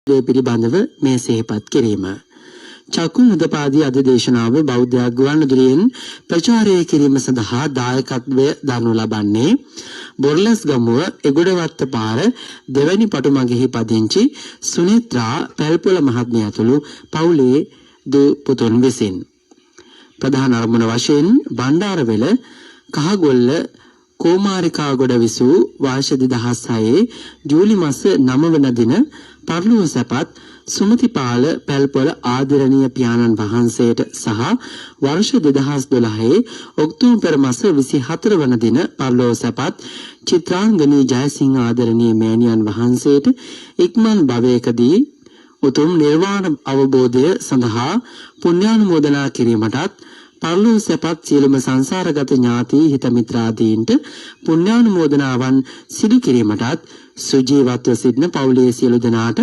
පිළිබඳව මේ සිහිපත් කිරීම. චක්කුම් උදපාදී අද දේශනාව බෞද්ධ ගුවන්විදුලියෙන් ප්‍රචාරය කිරීම සඳහා දායකත්වය දරනු ලබන්නේ බොරලස්ගමුව එගොඩවත්ත පාර දෙවැනි පටුමගෙහි පදිංචි සුනිත්‍රා පැල්පොළ මහත්මිය ඇතුළු පවුලේ දූ පුතුන් විසින්. ප්‍රධාන අරමුණ වශයෙන් බණ්ඩාරවෙල කහගොල්ල කෝමාරිකාගොඩ විසූ වර්ෂ 2006 ජූලි මාස 9 වන දින පර්ලුව සැපත් සුමතිපාල පැල්පොළ ආදරණීය පියාණන් වහන්සේට සහ වර්ෂ 2012 ඔක්තෝබර් මාස 24 වන දින පර්ලුව සැපත් චිත්‍රාංගනී ජයසිංහ ආදරණීය මෑණියන් වහන්සේට ඉක්මන් භවයකදී උතුම් නිර්වාණ අවබෝධය සඳහා පුණ්‍යානුමෝදනා කිරීමටත් පරලෝක සැපත් සියලුම සංසාරගත ඥාති හිත මිත්‍රාදීන්ට පුණ්‍යානුමෝදනාවන් සිදු කිරීමටත් සුජීවත්ව සිටින පවුලේ සියලු දෙනාට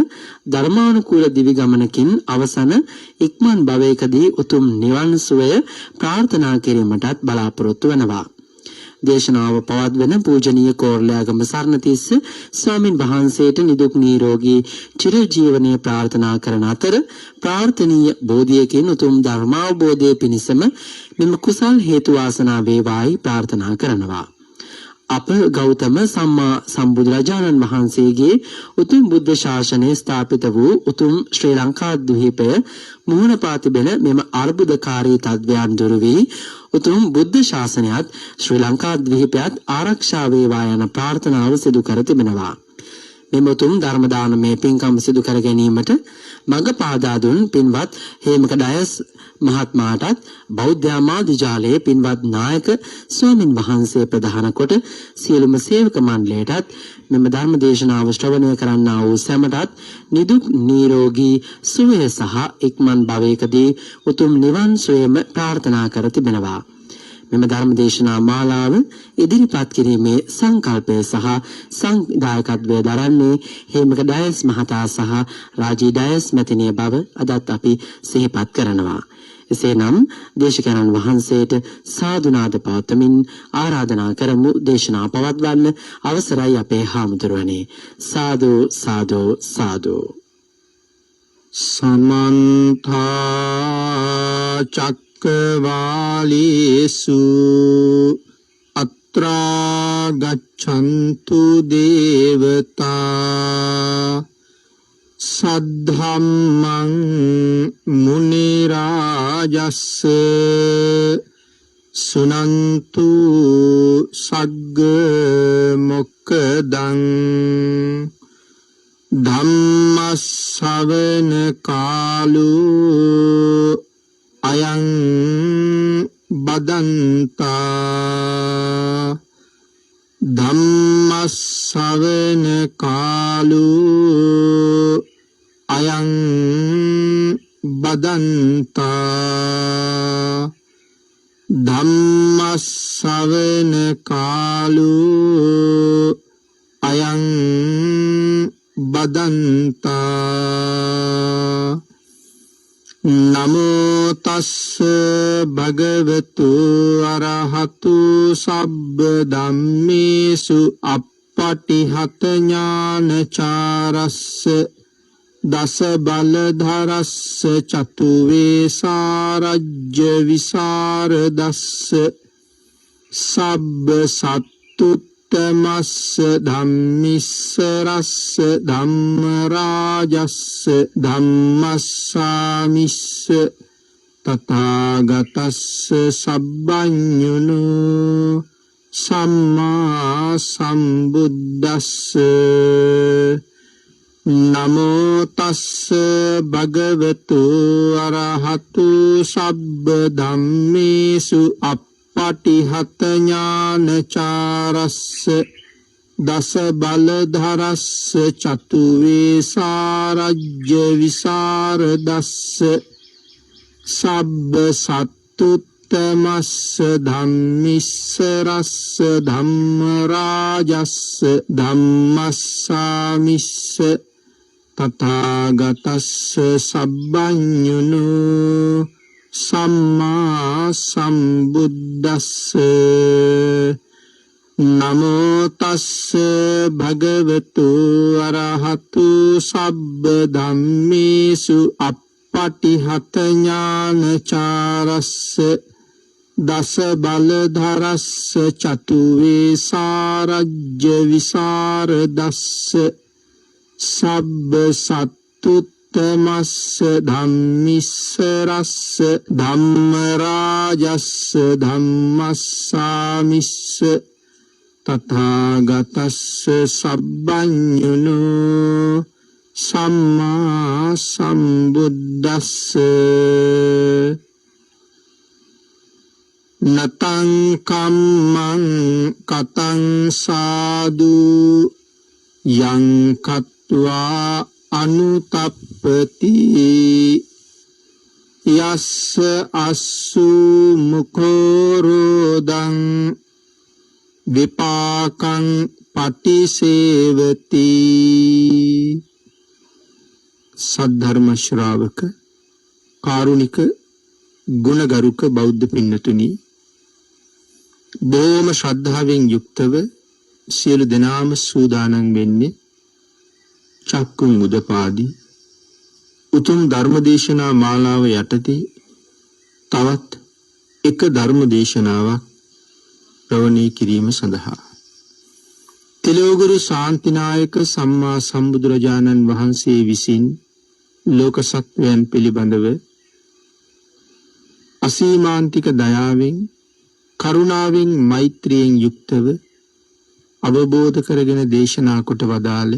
ධර්මානුකූල දිවි ගමනකින් අවසන ඉක්මන් භවයකදී උතුම් නිවන් සුවය ප්‍රාර්ථනා කිරීමටත් බලාපොරොත්තු වෙනවා. දේශනාව පවත්වන පූජනීය කෝරළයාගම සරණතිස්ස ස්වාමින් වහන්සේට නිදුක් නිරෝගී චිරජීවනයේ ප්‍රාර්ථනා කරන අතර ප්‍රාර්ථනීය බෝධියකින් උතුම් ධර්මාවබෝධය පිණිසම මෙම කුසල් හේතු වාසනා වේවායි ප්‍රාර්ථනා කරනවා. අප ගෞතම සම්මා සම්බුදුරජාණන් වහන්සේගේ උතුම් බුද්ධ ශාසනය ස්ථාපිත වූ උතුම් ශ්‍රී ලංකා ද්වීපය මුහුණ පා තිබෙන මෙම අර්බුදකාරී තත්වයන් දුරු වී උතුම් බුද්ධ ශාසනයත් ශ්‍රී ලංකා ද්වීපයත් ආරක්ෂා වේවා යන ප්‍රාර්ථනාව සිදු කර තිබෙනවා. මෙම උතුම් ධර්ම දානමය පින්කම් සිදු කර ගැනීමට මඟ පාදා දුන් පින්වත් හේමක ඩයස් මහත්මයාටත් බෞද්ධ ආමාත්‍යාලයේ පින්වත් නායක ස්වාමින් වහන්සේ ප්‍රධාන කොට සියලුම සේවක මණ්ඩලයටත් මෙම ධර්ම දේශනාව ශ්‍රවණය කරන්නා වූ සැමටත් නිදුක් නිරෝගී සුවය සහ ඉක්මන් භවයකදී උතුම් නිවන් සුවයම ප්‍රාර්ථනා කර තිබෙනවා. මෙම ධර්ම දේශනා මාලාව ඉදිරිපත් කිරීමේ සංකල්පය සහ සංදායකත්වය දරන්නේ හේමක ඩයස් මහතා සහ රාජී ඩයස් මැතිණිය බව අදත් අපි සිහිපත් කරනවා. එසේනම් දේශකයන්න් වහන්සේට සාදුනාද පවත්වමින් ආරාධනා කරමු දේශනා පවත්වන්න අවසරයි අපේ හාමුදුරුවනේ. සාදු සාදු සාදු. සමන්තා චක්කවාලේසු අත්‍රා ගච්ඡන්තු දේවතා සද්ධම්මං මුනි රාජස්ස සුනන්තු සග්ග මොක්ඛදං ධම්මස්සවන කාලෝ අයං බදන්තා ධම්මස්සවන කාලෝ අයං බදන්තා ධම්මස්සවන කාලෝ අයං බදන්තා නමෝ තස්ස භගවතු අරහතු සබ්බ ධම්මේසු අප්පටිහත ඥානචාරස්ස දස බලධරස්ස චතු වේසාරජ්‍ය විසරදස්ස සබ්බ සත්තුත්තමස්ස ධම්මිස්සරස්ස ධම්ම රාජස්ස ධම්මස්සාමිස්ස තථාගතස්ස සබ්බඤුනු සම්මා සම්බුද්දස්ස නමෝ තස්ස භගවතු අරහතු සබ්බ ධම්මේසු අප්පටිහත ඥානචාරස්ස දස බලධරස්ස චතු වේසාරජ්‍ය විසරදස්ස සබ්බ සත්තුත්තමස්ස ධම්මිස්සරස්ස ධම්ම රාජස්ස ධම්මස්සාමිස්ස තථාගතස්ස සබ්බඤුනු සම්මා සම්බුද්දස්ස නමෝ තස්ස භගවතු අරහතු සබ්බ ධම්මේසු අප්පටිහත ඥානචාරස්ස දස බලධරස්ස චතුවේ සාරජ්‍ය විසරදස්ස සබ්බ සත්තුත්තමස්ස ධම්මිස්සරස්ස ධම්මරාජස්ස ධම්මස්සාමිස්ස තථාගතස්ස සබ්බඤුනෝ සම්මා සම්බුද්දස්ස නතං කම්මං කතං සාදු යං කତ୍වා අනුතප්පති යස්ස අස්සු මුඛෝරෝදං විපාකං පටිසේවති. සද්ධර්ම ශ්‍රාවක කාරුණික ගුණගරුක බෞද්ධ පින්නතුනි, බොහොම ශ්‍රද්ධාවෙන් යුක්තව සියලු දෙනාම සූදානම් වෙන්නේ චක්කුම් උදපාදී උතුම් ධර්මදේශනා මාලාව යටතේ තවත් එක ධර්මදේශනාවක් ශ්‍රවණය කිරීම සඳහා. තිලෝගුරු ශාන්තිනායක සම්මා සම්බුදුරජාණන් වහන්සේ විසින් ලෝක සත්වයන් පිළිබඳව අසීමාන්තික දයාවෙන් කරුණාවෙන් මෛත්‍රියෙන් යුක්තව අවබෝධ කරගෙන දේශනා කොට වදාළ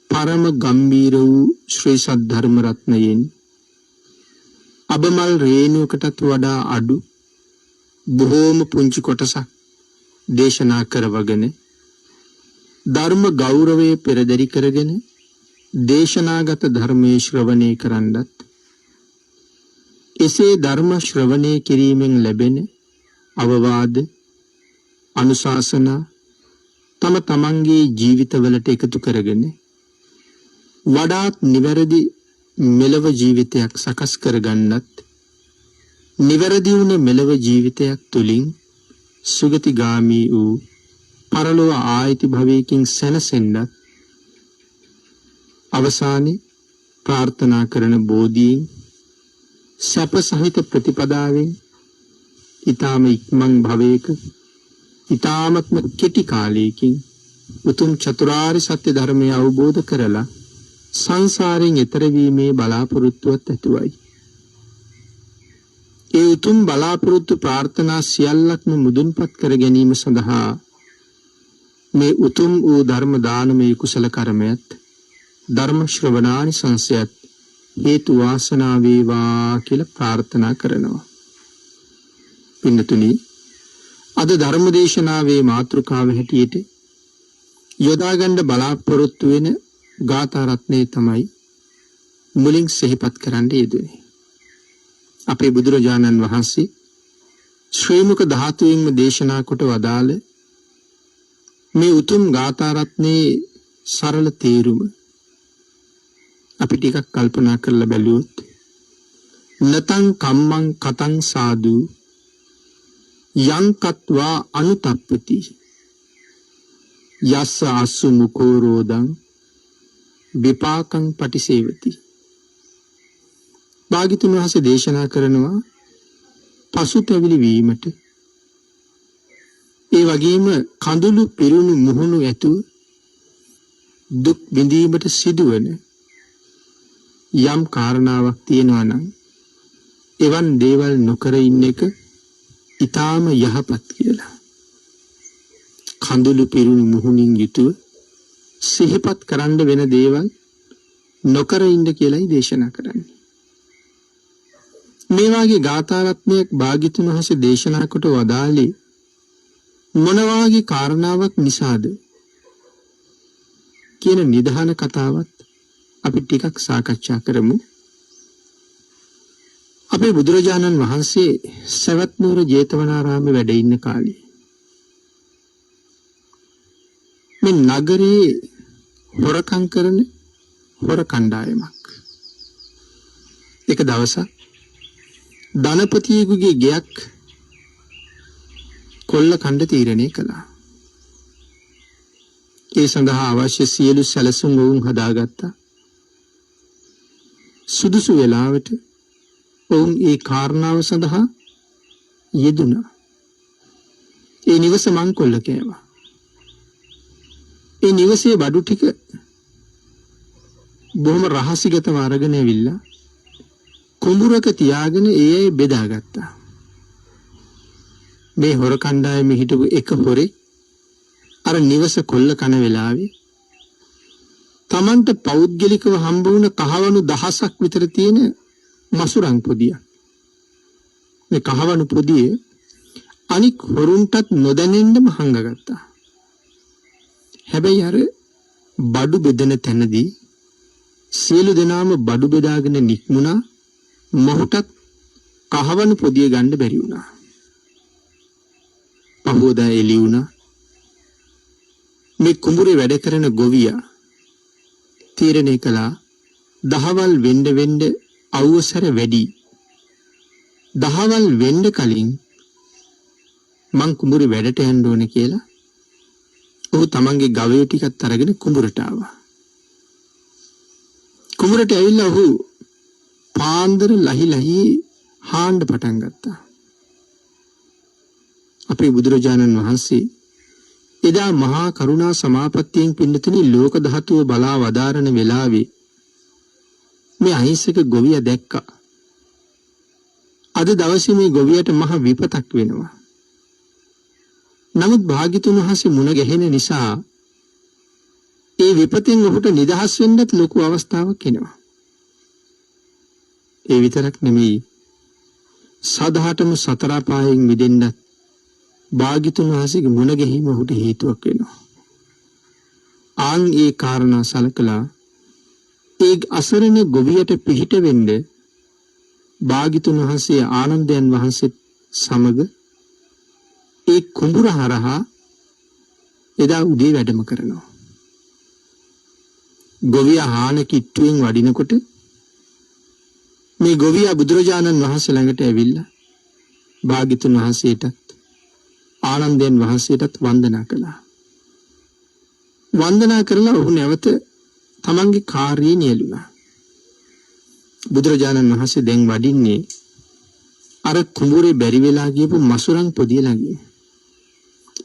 පරම ගම්බීර වූ ශ්‍රී සද්ධර්ම රත්නයෙන් අබමල් රේණුවකටත් වඩා අඩු බොහෝම පුංචි කොටසක් දේශනා කරවගෙන ධර්ම ගෞරවය පෙරදරි කරගෙන දේශනාගත ධර්මයේ ශ්‍රවණය කරන්නත් එසේ ධර්ම ශ්‍රවණය කිරීමෙන් ලැබෙන අවවාද අනුශාසනා තම තමන්ගේ ජීවිතවලට එකතු කරගෙන වඩාත් නිවැරදි මෙලව ජීවිතයක් සකස් කරගන්නත් නිවැරදි වුණ මෙලව ජීවිතයක් තුළින් සුගතිගාමී වූ පරලොව ආයති භවයකින් සැනසෙන්නත් අවසානයේ ප්‍රාර්ථනා කරන බෝධීන් සැප සහිත ප්‍රතිපදාවෙන් ඊ타ම ඉක්මන් භවයක ඊ타මත්ම කෙටි කාලයකින් උතුම් චතුරාර්ය සත්‍ය ධර්මය අවබෝධ කරලා සංසාරයෙන් එතර වීමේ බලාපොරොත්තුවත් ඇතුවයි. ඒ උතුම් බලාපොරොත්තු ප්‍රාර්ථනා සියල්ලක්ම මුදුන්පත් කර ගැනීම සඳහා මේ උතුම් වූ ධර්ම දානමය කුසල කර්මයත් ධර්ම ශ්‍රවණානිසංසයත් හේතු වාසනා වේවා කියලා ප්‍රාර්ථනා කරනවා. පින්නතුනි, අද ධර්ම දේශනාවේ මාතෘකාව හැටියට යොදා ගන්න බලාපොරොත්තු වෙන ගාථා රත්නය තමයි මුලින් සිහිපත් කරන්න යෙදුනේ. අපේ බුදුරජාණන් වහන්සේ ශ්‍රී මුක ධාතුවෙන්ම දේශනා කොට වදාළ මේ උතුම් ගාථා රත්නයේ සරල තේරුම අපි ටිකක් කල්පනා කරලා බැලුවොත් නතං කම්මං කතං සාදු යං කତ୍වා අනුතප්පති යස්ස අස්සු මුඛෝ රෝදං විපාකං පටිසේවති. භාග්‍යතුන් වහන්සේ දේශනා කරනවා පසුතැවිලි වීමට ඒ වගේම කඳුළු පිරුණු මුහුණු ඇතුව දුක් විඳීමට සිදුවන යම් කාරණාවක් තියෙනවා නම් එවන් දේවල් නොකර ඉන්න එක ඊටාම යහපත් කියලා. කඳුළු පිරුණු මුහුණින් යුතුව සිහිපත් කරන්න වෙන දේවල් නොකර ඉන්න කියලායි දේශනා කරන්නේ. මේ වාගේ ගාථා රත්නයක් භාග්‍යතුන් වහන්සේ දේශනා කොට වදාළේ මොන වාගේ කාරණාවක් නිසාද කියන නිධාන කතාවත් අපි ටිකක් සාකච්ඡා කරමු. අපේ බුදුරජාණන් වහන්සේ සවැත් නුවර ජේතවනාරාමේ වැඩ ඉන්න කාලේ මේ නගරේ හොරකම් කරන හොර කණ්ඩායමක් එක දවසක් ධනපතියෙකුගේ ගෙයක් කොල්ල කණ්ඩ තීරණය කළා. ඒ සඳහා අවශ්‍ය සියලු සැලසුම් වුන් හදාගත්තා. සුදුසු වෙලාවට ඔවුන් ඒ කාරණාව සඳහා යෙදුණා. ඒ නිවස මංකොල්ල කෑවා. ඒ නිවසේ බඩු ටික බොහොම රහසිගතව අරගෙන ඇවිල්ලා කුඹුරක තියාගෙන ඒ අය බෙදාගත්තා. මේ හොර කණ්ඩායමේ හිටපු එක හොරේ අර නිවස කොල්ල කන වෙලාවේ තමන්ට පෞද්ගලිකව හම්බ වුණ කහවණු දහසක් විතර තියෙන මසුරන් පොදියක්. මේ කහවණු පොදිය අනික් හොරුන්ටත් නොදැනෙන්නම හංගගත්තා. හැබැයි අර බඩු බෙදෙන තැනදී සියලු දෙනාම බඩු බෙදාගෙන නික්මුණා. මොහුටත් කහවණු පොදිය ගන්න බැරි වුණා. පහෝදා එළි වුණා. මේ කුඹුරේ වැඩ කරන ගොවියා තීරණය කළා දහවල් වෙන්න අවුවසර වැඩි. දහවල් වෙන්න කලින් මං කුඹුරේ වැඩට යන්න ඕනේ කියලා ඔහු තමන්ගේ ගවයෝ ටිකත් අරගෙන කුඹුරට ආවා. කුඹුරට ඇවිල්ලා ඔහු පාන්දර ලහි හාන්න පටන් ගත්තා. අපේ බුදුරජාණන් වහන්සේ එදා මහා කරුණා සමාපත්තියෙන් පින්නතුනි ලෝක ධාතුව බලා වදාරන වෙලාවේ මේ අහිංසක ගොවියා දැක්කා. අද දවසේ මේ ගොවියට මහ විපතක් වෙනවා. නමුත් භාග්‍යතුන් වහන්සේ මුණ ගැහෙන නිසා ඒ විපතෙන් ඔහුට නිදහස් වෙන්නත් ලොකු අවස්ථාවක් එනවා. ඒ විතරක් නෙමෙයි සදාටම සතර පායෙන් මිදෙන්නත් භාග්‍යතුන් වහන්සේගේ මුණ ගැහිම ඔහුට හේතුවක් වෙනවා. ආන් ඒ කාරණා සලකලා ඒ අසරණ ගොවියට පිහිට වෙන්න භාග්‍යතුන් වහන්සේ ආනන්දයන් වහන්සේ සමග ඒ කුඹුර හරහා එදා උදේ වැඩම කරනවා. ගොවියා හාන කිට්ටුවෙන් වඩිනකොට මේ ගොවියා බුදුරජාණන් වහන්සේ ළඟට ඇවිල්ලා භාග්‍යතුන් වහන්සේටත් ආනන්දයන් වහන්සේටත් වන්දනා කළා. වන්දනා කරලා ඔහු නැවත තමන්ගේ කාර්යය නියැලුණා. බුදුරජාණන් වහන්සේ දැන් වඩින්නේ අර කුඹුරේ බැරි වෙලා ගියපු මසුරන් පොදිය ළඟින්.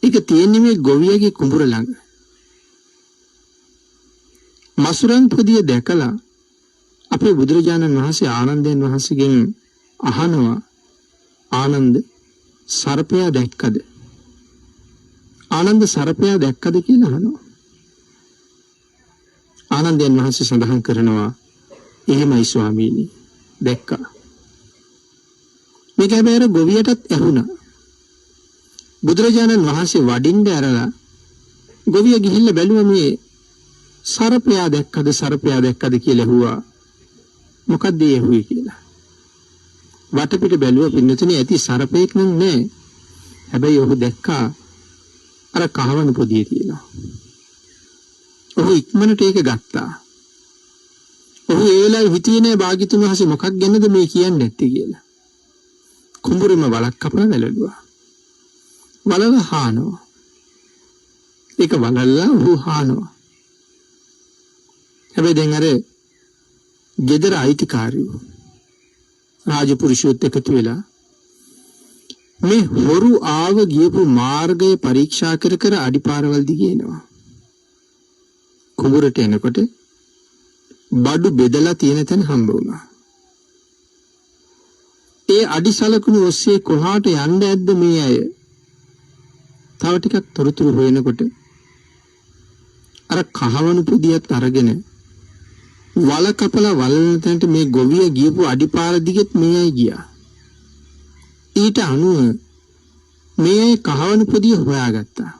ඒක තියෙන්නේ මේ ගොවියගේ කුඹුර ළඟ. මසුරන් පොදිය දැකලා අපේ බුදුරජාණන් වහන්සේ ආනන්දයන් වහන්සේගෙන් අහනවා ආනන්ද සර්පයා දැක්කද? ආනන්ද සර්පයා දැක්කද කියලා අහනවා. ආනන්දයන් වහන්සේ සඳහන් කරනවා එහෙමයි ස්වාමීනි දැක්කා. මේක හැබැයි ගොවියටත් ඇහුණා. බුදුරජාණන් වහන්සේ වඩින්න ඇරලා ගොවිය ගිහිල්ලා බැලුවා මේ සර්පයා දැක්කද කියලා ඇහුවා. මොකක්ද ඒ ඇහුවේ කියලා. වටපිට බැලුවා පින්නතුනේ ඇති සර්පෙක් නම් නෑ. හැබැයි ඔහු දැක්කා අර කහවණු පොදිය තියෙනවා. ඔහු ඉක්මනට ඒක ගත්තා. ඔහු ඒ වෙලාවේ හිතුවේ නෑ භාග්‍යතුන් වහන්සේ මොකක් ගැනද මේ කියන්නේ නැත්තේ කියලා. කුඹුරෙම වලක් කපලා වැළලුවා. වලල හානවා. ඒක වලල්ලා ඔහු හානවා. හැබැයි දැන් අර ගෙදර අයිතිකාරයෝ රාජපුරුෂයොත් එකතු වෙලා මේ හොරු ආව ගියපු මාර්ගය පරීක්ෂා කර අඩිපාරවල් දිගේ එනවා. කුඹුරට එනකොට බඩු බෙදලා තියෙන තැන හම්බ වුණා. ඒ අඩි සලකුණු ඔස්සේ කොහාට යන්න ඇද්ද මේ අය? තව ටිකක් තොරතුරු හොයනකොට අර කහවණු පුදියත් අරගෙන වල කපලා වලන තැනට මේ ගොවිය ගියපු අඩිපාර දිගෙත් මේ අය ගියා. ඊට අනුව මේ අය කහවණු පුදිය හොයාගත්තා.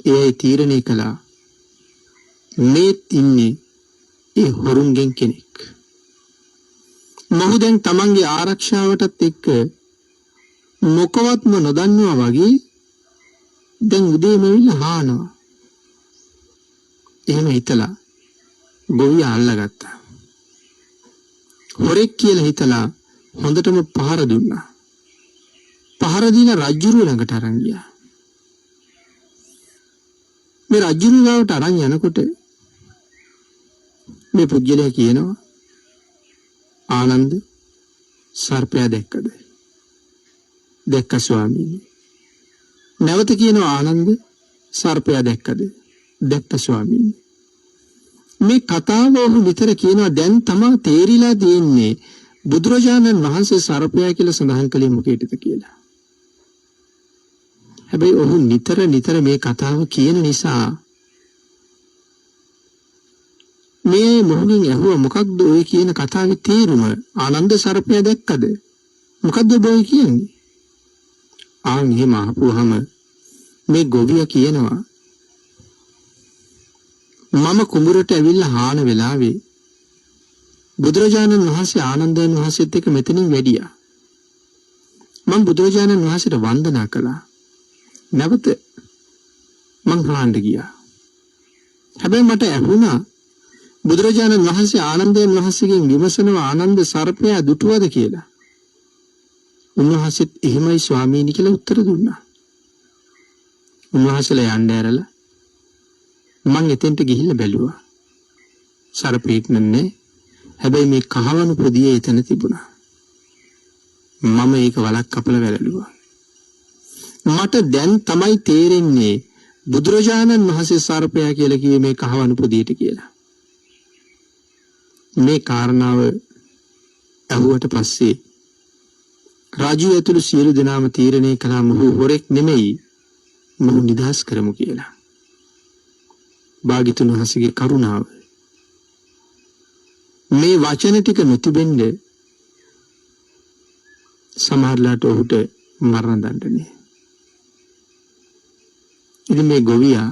ඒ අය තීරණය කළා මේ ඉන්නේ ඒ හොරුන්ගෙන් කෙනෙක්. මොහු දැන් තමන්ගේ ආරක්ෂාවටත් එක්ක මොකවත්ම නොදන්නවා වගේ දැන් උදේම ඇවිල්ලා හානවා. එහෙම හිතලා ගොවියා අල්ලගත්තා. හොරෙක් කියලා හිතලා හොඳටම පහර දුන්නා. පහර දීලා රජුරුව ළඟට අරන් ගියා. මේ රජුන් ගාවට අරන් යනකොට මේ පුජ්‍යලයා කියනවා ආනන්ද සර්පයා දැක්කද? දැක්ක ස්වාමීනි. නැවත කියනවා ආනන්ද සර්පයා දැක්කද? දැක්ක ස්වාමීනි. මේ කතාව ඔහු විතර කියනවා දැන් තමයි තේරිලා තියෙන්නේ බුදුරජාණන් වහන්සේ සර්පයා කියලා සඳහන් කළේ මොකේද කියලා. හැබැයි ඔහු නිතර මේ කතාව කියන නිසා මේ මොහොනින් ඇහුවා මොකක්ද ඔය කියන කතාවේ තේරුම? ආනන්ද සර්පයා දැක්කද? මොකද්ද ඔය කියන්නේ? එහෙම අහපුවාම මේ ගොවියා කියනවා මම කුඹුරට ඇවිල්ලා හාන වෙලාවේ බුදුරජාණන් වහන්සේ ආනන්දයන් වහන්සේත් එක්ක මෙතනින් වැඩියා. මම බුදුරජාණන් වහන්සේට වන්දනා කළා. නැවත මං හාන්න ගියා. හැබැයි මට ඇහුණා බුදුරජාණන් වහන්සේ ආනන්දයන් වහන්සේගෙන් විමසනවා ආනන්ද සර්පයා දුටුවද කියලා. උන්වහන්සේත් එහෙමයි ස්වාමීනි කියලා උත්තර දුන්නා. උන්වහන්සේලා යන්න ඇරලා මං එතෙන්ට ගිහිල්ලා බැලුවා. සර්පෙක් නන්නේ. හැබැයි මේ කහවණු පොදියේ එතන තිබුණා. මම ඒක වලක් කපලා වැළලුවා. මට දැන් තමයි තේරෙන්නේ බුදුරජාණන් වහන්සේ සර්පයා කියලා කිව්වේ මේ කහවණු පොදියට කියලා. මේ කාරණාව අහුවට පස්සේ රාජු ඇතුළු සියලු දෙනාම තීරණය කළා මොහු හොරෙක් නෙමෙයි මොහු නිදහස් කරමු කියලා. භාග්‍යතුන් වහන්සේගේ කරුණාව මේ වචන ටික නොතිබෙන්න සමහරලාට ඔහුට මරණ දඬුවම. ඉතින් මේ ගොවියා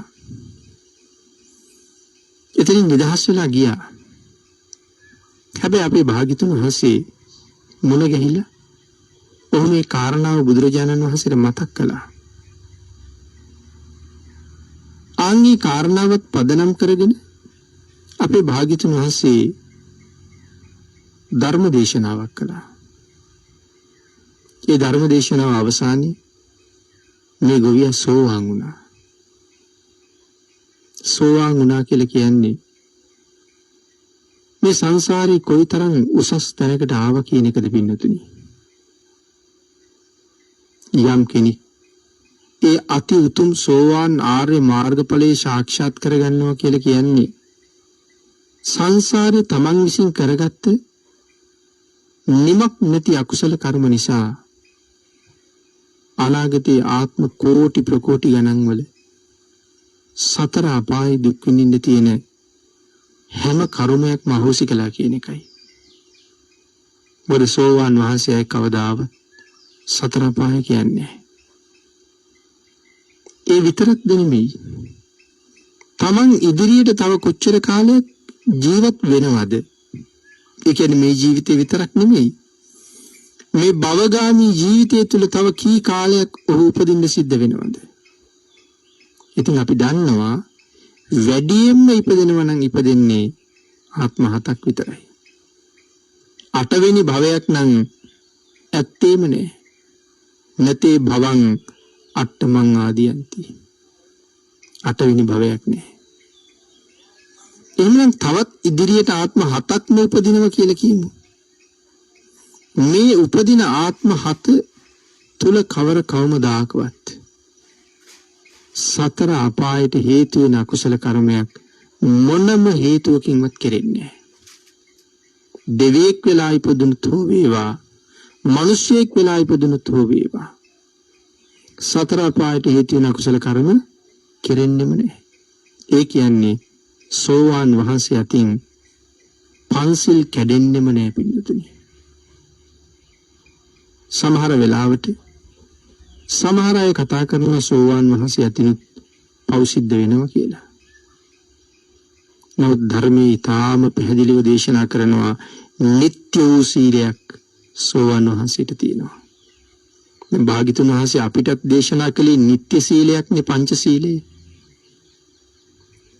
එතනින් නිදහස් වෙලා ගියා. හැබැයි අපේ භාග්‍යතුන් වහන්සේ මුණ ගැහිලා ඔහු මේ කාරණාව බුදුරජාණන් වහන්සේට මතක් කළා. ආන්ගේ කාරණාවත් පදනම් කරගෙන අපේ භාග්‍යතුන් වහන්සේ ධර්ම දේශනාවක් කළා. ඒ ධර්ම දේශනාව අවසානයේ මේ ගොවියා සෝවාන් වුණා. සෝවාන් වුණා කියලා කියන්නේ මේ සංසාරේ කොයිතරම් උසස් තැනකට ආවා කියන එකද පින්නතුනි. යම් කෙනෙක් ඒ අති උතුම් සෝවාන් ආර්ය මාර්ගඵලයේ සාක්ෂාත් කරගන්නවා කියලා කියන්නේ සංසාරේ තමන් විසින් කරගත්ත නිමක් නැති අකුසල කර්ම නිසා අනාගතයේ ආත්ම කෝටි ප්‍රකෝටි ගණන් වල සතර අපායේ දුක් විඳින්න තියෙන හැම කර්මයක්ම අහෝසි කළා කියන එකයි. මොකද සෝවාන් වහන්සේ කවදාවත් සතර අපාය කියන්නේ ඒ විතරක් නෙමෙයි. තමන් ඉදිරියට තව කොච්චර කාලයක් ජීවත් වෙනවද? ඒ කියන්නේ මේ ජීවිතේ විතරක් නෙමෙයි. මේ භවගාමී ජීවිතය තුළ තව කී කාලයක් ඔහු උපදින්න සිද්ධ වෙනවද? ඉතින් අපි දන්නවා වැඩියෙන්ම ඉපදෙනවා නම් ඉපදෙන්නේ ආත්ම 7ක් විතරයි. 8 වෙනි භවයක් නම් ඇත්තේම නෑ. නැතේ භවං අට්ඨමං ආදියන්ති. 8 වෙනි භවයක් නෑ. එහෙනම් තවත් ඉදිරියට ආත්ම 7ක්ම උපදිනවා කියලා කියමු. මේ උපදින ආත්ම 7 තුල කවර කවමදාකවත් සතර අපායට හේතු වෙන අකුසල කර්මයක් මොනම හේතුවකින්වත් කෙරෙන්නේ නැහැ. දෙවියෙක් වෙලා ඉපදුනොත් හෝ වේවා, මිනිසෙක් වෙලා ඉපදුනොත් හෝ වේවා, සතර අපායට හේතු වෙන අකුසල කර්ම කෙරෙන්නෙම නැහැ. ඒ කියන්නේ සෝවාන් වහන්සේ අතින් පන්සිල් කැඩෙන්නෙම නැහැ පිළිතුරු. සමහර වෙලාවට සමහර අය කතා කරනවා සෝවාන් වහන්සේ අතින් පව් සිද්ධ වෙනවා කියලා. නමුත් ධර්මයේ ඊටාම පැහැදිලිව දේශනා කරනවා නිත්‍ය වූ සීලයක් සෝවාන් වහන්සේට තියෙනවා. දැන් භාග්‍යතුන් වහන්සේ අපිටත් දේශනා කළේ නිත්‍ය සීලයක්නේ පංච සීලය.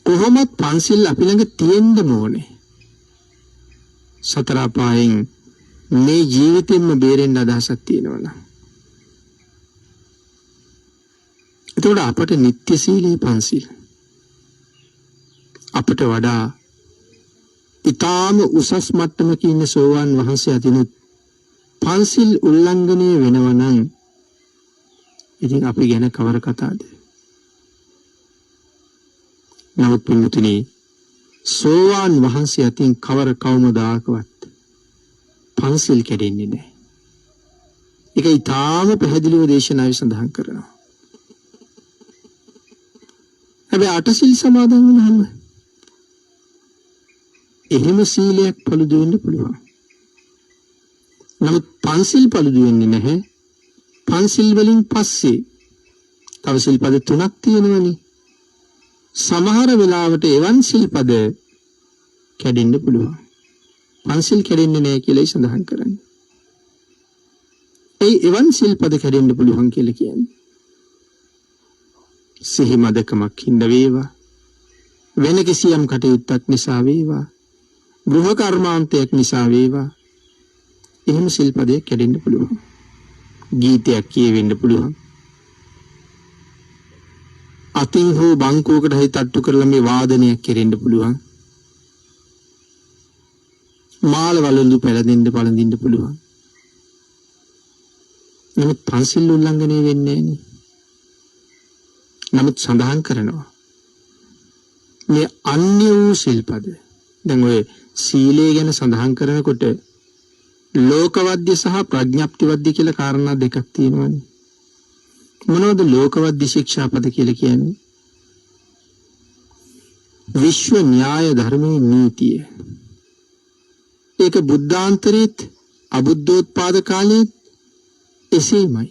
කොහොමත් පන්සිල් අපි ළඟ තියෙන්න ඕනේ. සතර අපායෙන් මේ ජීවිතෙන්ම බේරෙන්න අදහසක් තියෙනවා නම්. එතකොට අපට නිත්‍ය සීලේ පන්සිල්. අපට වඩා ඊටාම උසස් මට්ටමක ඉන්න සෝවාන් වහන්සේ අතිනුත් පන්සිල් උල්ලංඝනය වෙනවා නම් ඉතින් අපි ගැන කවර කතාවද? නමුත් පින්තුනි සෝවාන් වහන්සේ අතින් කවර කවමදාකවත් පන්සිල් කැඩෙන්නේ නැහැ. ඒක ඊටාම පැහැදිලිව දේශනාවේ සඳහන් කරනවා. හැබැයි අටසිල් සමාදන් වුණාම එහෙම සීලයක් පළුදු වෙන්න පුළුවන්. නමුත් පන්සිල් පළුදු වෙන්නේ නැහැ. පන්සිල් වලින් පස්සේ තව සිල්පද 3ක් තියෙනවනේ. සමහර වෙලාවට එවන් සිල්පද කැඩෙන්න පුළුවන්. පන්සිල් කැඩෙන්නේ නැහැ කියලායි සඳහන් කරන්නේ. ඒ එවන් සිල්පද කැඩෙන්න පුළුවන් කියලා කියන්නේ සිහි මදකමක් හින්ද වේවා, වෙන කිසියම් කටයුත්තක් නිසා වේවා, ගෘහ කර්මාන්තයක් නිසා වේවා, එහෙම සිල්පදයක් කැඩෙන්න පුළුවන්. ගීතයක් කියවෙන්න පුළුවන්. අතින් හෝ බංකුවකට හරි තට්ටු කරලා මේ වාදනයක් කෙරෙන්න පුළුවන්. මාල වලලු පළඳින්න පුළුවන්. නමුත් පන්සිල් උල්ලංඝනය වෙන්නේ නැහැ. නමුත් සඳහන් කරනවා මේ අන්‍ය වූ සිල්පද. දැන් ඔය සීලය ගැන සඳහන් කරනකොට ලෝකවද්‍ය සහ ප්‍රඥප්තිවද්‍ය කියලා කාරණා දෙකක් තියෙනවානේ. මොනවද ලෝකවද්‍ය ශික්ෂාපද කියලා කියන්නේ? විශ්ව න්‍යාය ධර්මයේ නීතිය. ඒක බුද්ධාන්තරයේත් අබුද්ධෝත්පාද කාලයේත් එසේමයි.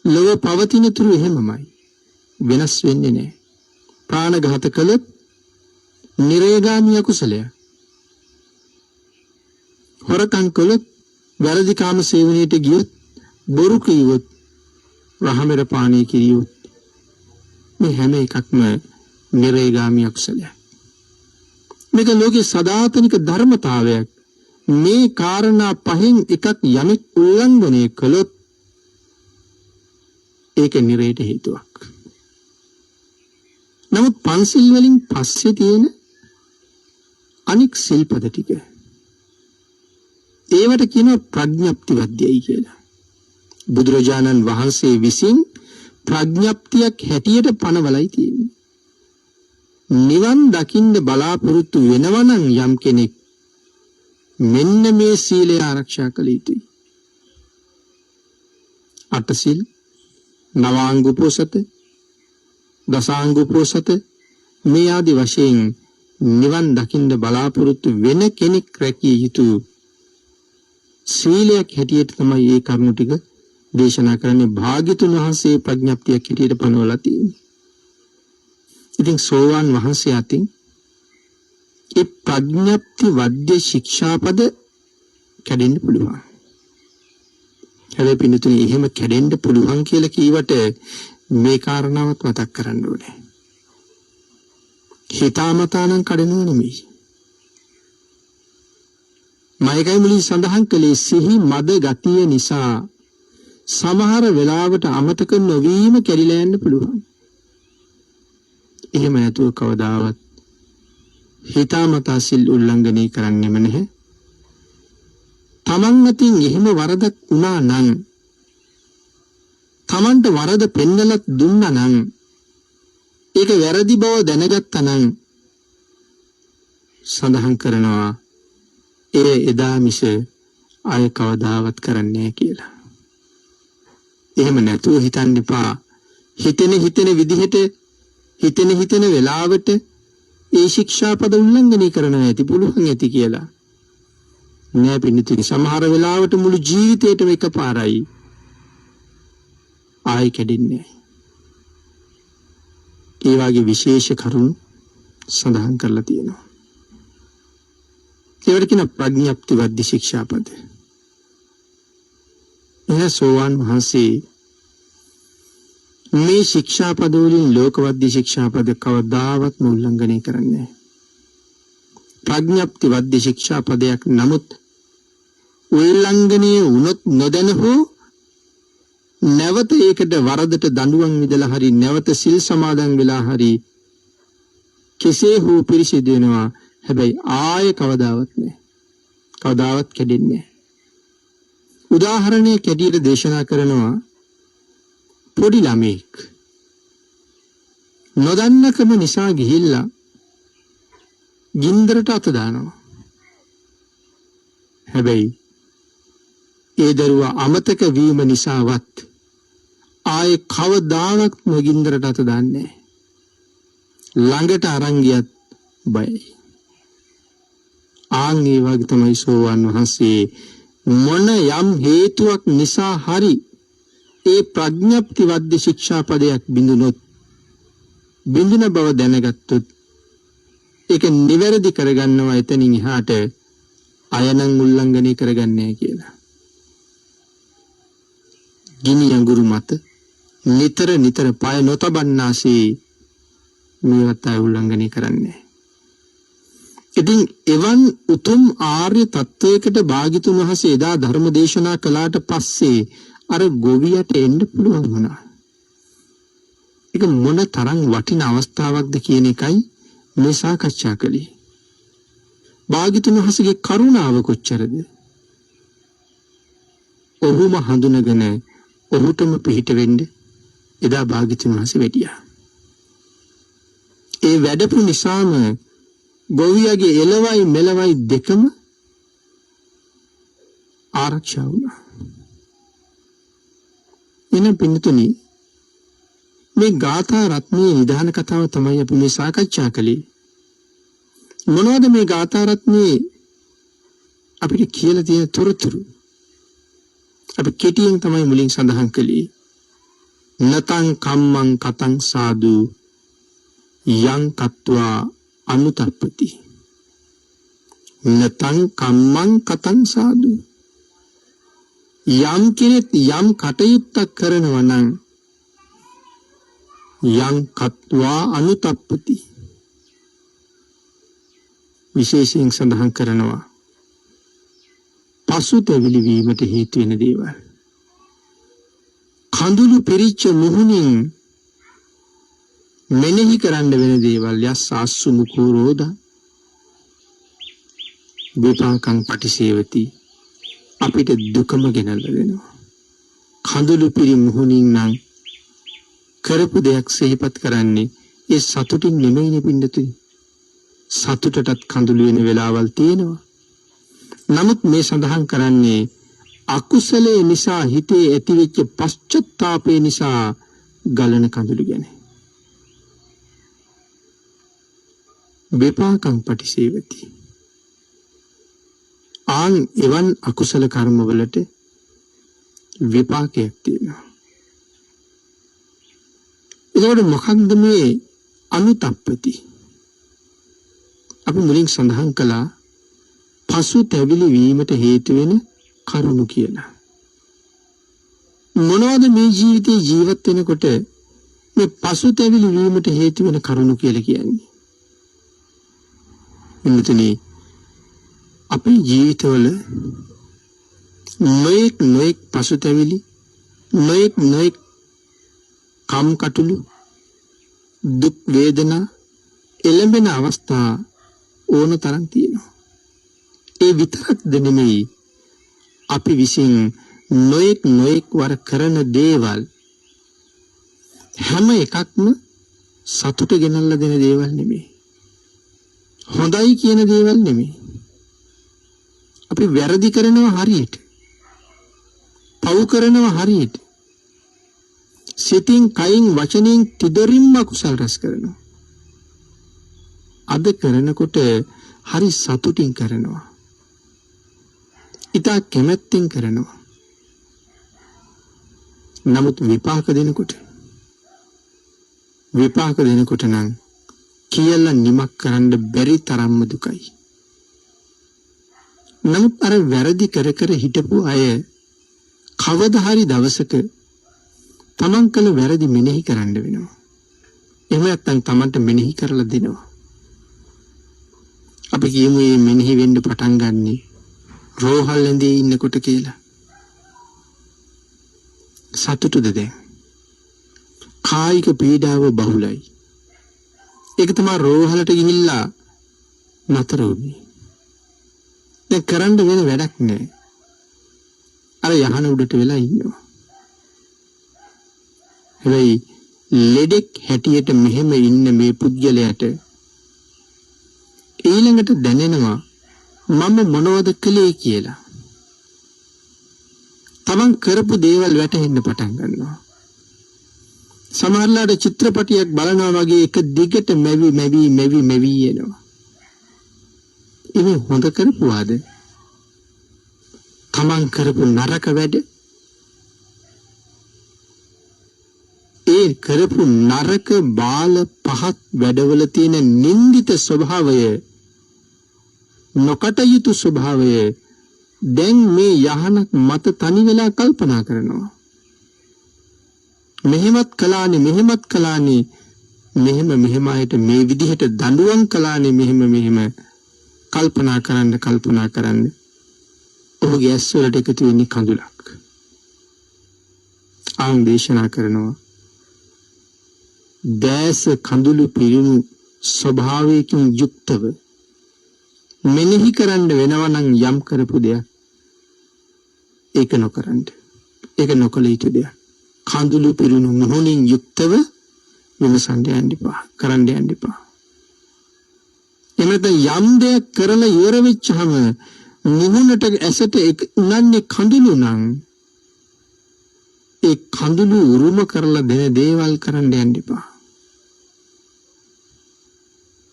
ලොව පවතින තුරු එහෙමමයි. වෙනස් වෙන්නේ නැහැ. ප්‍රාණඝාත කළොත් නිරේගාමී අකුසලයක්. හොරකම් කළොත්, වැරදි කාම සේවනයට ගියොත්, බොරු කිව්වොත්, රහමෙර පානය කිරියොත් මේ හැම එකක්ම නිරේගාමී අකුසලයක්. මේක ලෝකේ සදාතනික ධර්මතාවයක්. මේ කාරණා පහෙන් එකක් යමෙක් උල්ලංඝනය කළොත් ඒක නිරේට හේතුවක්. නමුත් පන්සිල් වලින් පස්සේ තියෙන අනික් සිල්පද ටික ඒවට කියනවා ප්‍රඥප්තිවද්‍යයි කියලා. බුදුරජාණන් වහන්සේ විසින් ප්‍රඥප්තියක් හැටියට පනවලයි තියෙන්නේ. නිවන් දකින්න බලාපොරොත්තු වෙනවා නම් යම් කෙනෙක් මෙන්න මේ සීලය ආරක්ෂා කළ යුතුයි. අටසිල්, නවාංග උපෝසත, දසාංග උපෝසත මේ ආදී වශයෙන් නිවන් දකින්න බලාපොරොත්තු වෙන කෙනෙක් රැකිය යුතු සීලයක් හැටියට තමයි මේ කරුණු ටික දේශනා කරන්නේ. භාග්‍යතුන් වහන්සේ ප්‍රඥප්තියක් හැටියට පනවලා තියෙන්නේ. ඉතින් සෝවාන් වහන්සේ අතින් ඒ ප්‍රඥප්ති වද්‍ය ශික්ෂාපද කැඩෙන්න පුළුවන්. හැබැයි පින්තුනි එහෙම කැඩෙන්න පුළුවන් කියලා කීවට මේ කාරණාවත් මතක් කරන්න ඕනේ. හිතාමතානම් කඩනව නෙමෙයි. මයිකයි මුලින් සඳහන් කළේ සිහි මද ගතිය නිසා සමහර වෙලාවට අමතක නොවීම කැඩිලා යන්න පුළුවන්. එහෙම නැතුව කවදාවත් හිතාමතා සිල් උල්ලංඝනය කරන්නෙම නැහැ. තමන් අතින් එහෙම වරදක් වුණා නම්, තමන්ට වරද පෙන්නලත් දුන්නා නම්, ඒක වැරදි බව දැනගත්තා නම් සඳහන් කරනවා ඒ එදා මිස ආය කවදාවත් කරන්නේ නැහැ කියලා. එහෙම නැතුව හිතන්න එපා. හිතෙන විදිහට හිතෙන වෙලාවට ඒ ශික්ෂාපද උල්ලංඝනය කරනවා ඇති පුළුවන් ඇති කියලා. නෑ පින්තුනි, සමහර වෙලාවට මුළු ජීවිතේටම එකපාරයි ආයි කැඩෙන්නේ. ඒ වගේ විශේෂ කරුණු සඳහන් කරලා තියෙනවා. ඒවට කියන ප්‍රඥප්ති වද්‍ය ශික්ෂාපද. එහේ සෝවාන් වහන්සේ මේ ශික්ෂාපද වලින් ලෝකවද්‍ය ශික්ෂාපද කවදාවත් උල්ලංඝනය කරන්නේ නැහැ. ප්‍රඥප්ති වද්‍ය ශික්ෂාපදයක් නමුත් උල්ලංඝනය වුණොත් නොදැන හෝ නැවත ඒකට වරදට දඬුවම් විදලා හරි නැවත සිල් සමාදන් වෙලා හරි කෙසේ හෝ පිරිසිදු වෙනවා. හැබැයි ආයේ කවදාවත් නෑ. කවදාවත් කැඩෙන්නේ නෑ. උදාහරණයක් ඇටියට දේශනා කරනවා පොඩි ළමෙක් නොදන්නකම නිසා ගිහිල්ලා ගින්දරට අත දානවා. හැබැයි ඒ දරුවා අමතක වීම නිසාවත් ආයේ කවදාවත් නොගින්දරට අත දාන්නේ නෑ. ළඟට අරන් ගියත් බයයි. ආන් ඒ වගේ තමයි සෝවාන් වහන්සේ මොන යම් හේතුවක් නිසා හරි ඒ ප්‍රඥප්ති වද්‍ය ශික්ෂාපදයක් බිඳුනොත් බිඳුන බව දැනගත්තොත් ඒක නිවැරදි කරගන්නවා. එතනින් එහාට අයනම් උල්ලංඝනය කරගන්නේ කියලා. ගිනි අඟුරු මත නිතර නිතර පය නොතබන්නාසේ මේවත් අය උල්ලංඝනය කරන්නේ. ඉතින් එවන් උතුම් ආර්ය තත්වයකට භාග්‍යතුන් වහන්සේ එදා ධර්ම දේශනා කළාට පස්සේ අර ගොවියට එන්න පුළුවන් වුණා. ඒක මොන තරම් වටින අවස්ථාවක්ද කියන එකයි මේ සාකච්ඡා කළේ. භාග්‍යතුන් වහන්සේගේ කරුණාව කොච්චරද? ඔහුම හඳුනගෙන ඔහුටම පිහිට වෙන්න එදා භාග්‍යතුන් වහන්සේ වැඩියා. ඒ වැඩපු නිසාම ගොවියගේ එළවයි මෙලවයි දෙකම ආරක්ෂා වුණා. එන පින්තුනි මේ ගාථා රත්නයේ නිදාන කතාව තමයි අපි මේ සාකච්ඡා කළේ. මොනවද මේ ගාථා රත්නයේ අපිට කියලා තියෙන තොරතුරු? අපි කෙටියෙන් තමයි මුලින් සඳහන් කළේ. නතං කම්මං කතං සාදු යං කତ୍වා අනුතප්පති. නතං කම්මං කතං සාදු. යම් කෙනෙක් යම් කටයුත්තක් කරනවා නම් යං කତ୍වා අනුතප්පති. විශේෂයෙන් සඳහන් කරනවා පසුතැවිලි වීමට හේතු වෙන දේවල්. කඳුළු පිරිච්ච මුහුණින් මෙනෙහි කරන්න වෙන දේවල්. යස්සාස්සු මුඛෝ රෝධ විපාකං පටිසේවති. අපිට දුකම ගෙනල්ලා දෙනවා. කඳුළු පිරි මුහුණින් නම් කරපු දෙයක් සිහිපත් කරන්නේ ඒ සතුටින් නෙමෙයිනේ පින්නතුනි. සතුටටත් කඳුළු වෙන වෙලාවල් තියෙනවා. නමුත් මේ සඳහන් කරන්නේ අකුසලයේ නිසා හිතේ ඇතිවෙච්ච පශ්චත්තාපය නිසා ගලන කඳුළු ගැන. විපාකං පටිසේවති. ආන් එවන් අකුසල කර්මවලට විපාකයක් තියෙනවා. ඒකට මොකක්ද මේ අනුතප්පති? අපි මුලින් සඳහන් කළා පසුතැවිලි වීමට හේතු වෙන කරුණු කියලා. මොනවද මේ ජීවිතේ ජීවත් වෙනකොට මේ පසුතැවිලි වීමට හේතු වෙන කරුණු කියලා කියන්නේ? එන්නතනේ අපේ ජීවිතවල නොඑක් පසුතැවිලි නොඑක් කම්කටොළු දුක් වේදනා එළඹෙන අවස්ථා ඕන තරම් තියෙනවා. ඒ විතරක්ද නෙමෙයි අපි විසින් නොඑක් වර කරන දේවල් හැම එකක්ම සතුට ගෙනල්ලා දෙන දේවල් නෙමෙයි. හොඳයි කියන දේවල් නෙමෙයි. අපි වැරදි කරනවා හරියට. පව් කරනවා හරියට. සිතින් කයින් වචනෙන් තිදරින්ම කුසල් රැස් කරනවා. අද කරනකොට හරි සතුටින් කරනවා. ඉතා කැමැත්තෙන් කරනවා. නමුත් විපාක දෙනකොට නම් කියලා නිමක් කරන්න බැරි තරම්ම දුකයි. නමුත් අර වැරදි කර හිටපු අය කවදා හරි දවසක තමන් කළ වැරදි මෙනෙහි කරන්න වෙනවා. එහෙම නැත්නම් තමන්ට මෙනෙහි කරලා දෙනවා. අපි කියමු මේ මෙනෙහි වෙන්න පටන් ගන්නේ රෝහල් ඇඳේ ඉන්නකොට කියලා. සතුටුද දැන්? කායික පීඩාව බහුලයි. ඒක තමයි රෝහලට ගිහිල්ලා නතර වුනේ. දැන් කරන්න වෙන වැඩක් නැහැ. අර යහන උඩට වෙලා ඉන්නවා. හැබැයි ලෙඩෙක් හැටියට මෙහෙම ඉන්න මේ පුද්ගලයාට ඊළඟට දැනෙනවා මම මොනවද කළේ කියලා. තමන් කරපු දේවල් වැටහෙන්න පටන් ගන්නවා. සමහරලාට චිත්‍රපටියක් බලනවා වගේ එක දිගට මැවි එනවා. ඉතින් හොඳ කරපුවාද? තමන් කරපු නරක වැඩ, ඒ කරපු නරක බාල පහත් වැඩවල තියෙන නින්දිත ස්වභාවය, නොකටයුතු ස්වභාවය දැන් මේ යහනක් මත තනි වෙලා කල්පනා කරනවා. මෙහෙමත් කළානේ මෙහෙම අයට මේ විදිහට දඬුවම් කළානේ මෙහෙම කල්පනා කරන්න ඔහුගේ ඇස් වලට එකතු වෙන්නේ කඳුලක්. ආන් දේශනා කරනවා දැස කඳුළු පිරුණු ස්වභාවයකින් යුක්තව මෙනෙහි කරන්න වෙනවා නම් යම් කරපු දෙයක් ඒක නොකරන්න. ඒක නොකළ යුතු දෙයක්. කඳුළු පිරුණු මොහොනින් යුක්තව විමසන්න යන්න එපා. කරන්න යන්න එපා. එමෙතන යම් දෙයක් කරලා ඉවර වෙච්චහම මුහුණට ඇසට උනන්නේ කඳුළු නම් ඒ කඳුළු උරුම කරලා දෙන දේවල් කරන්න යන්න එපා.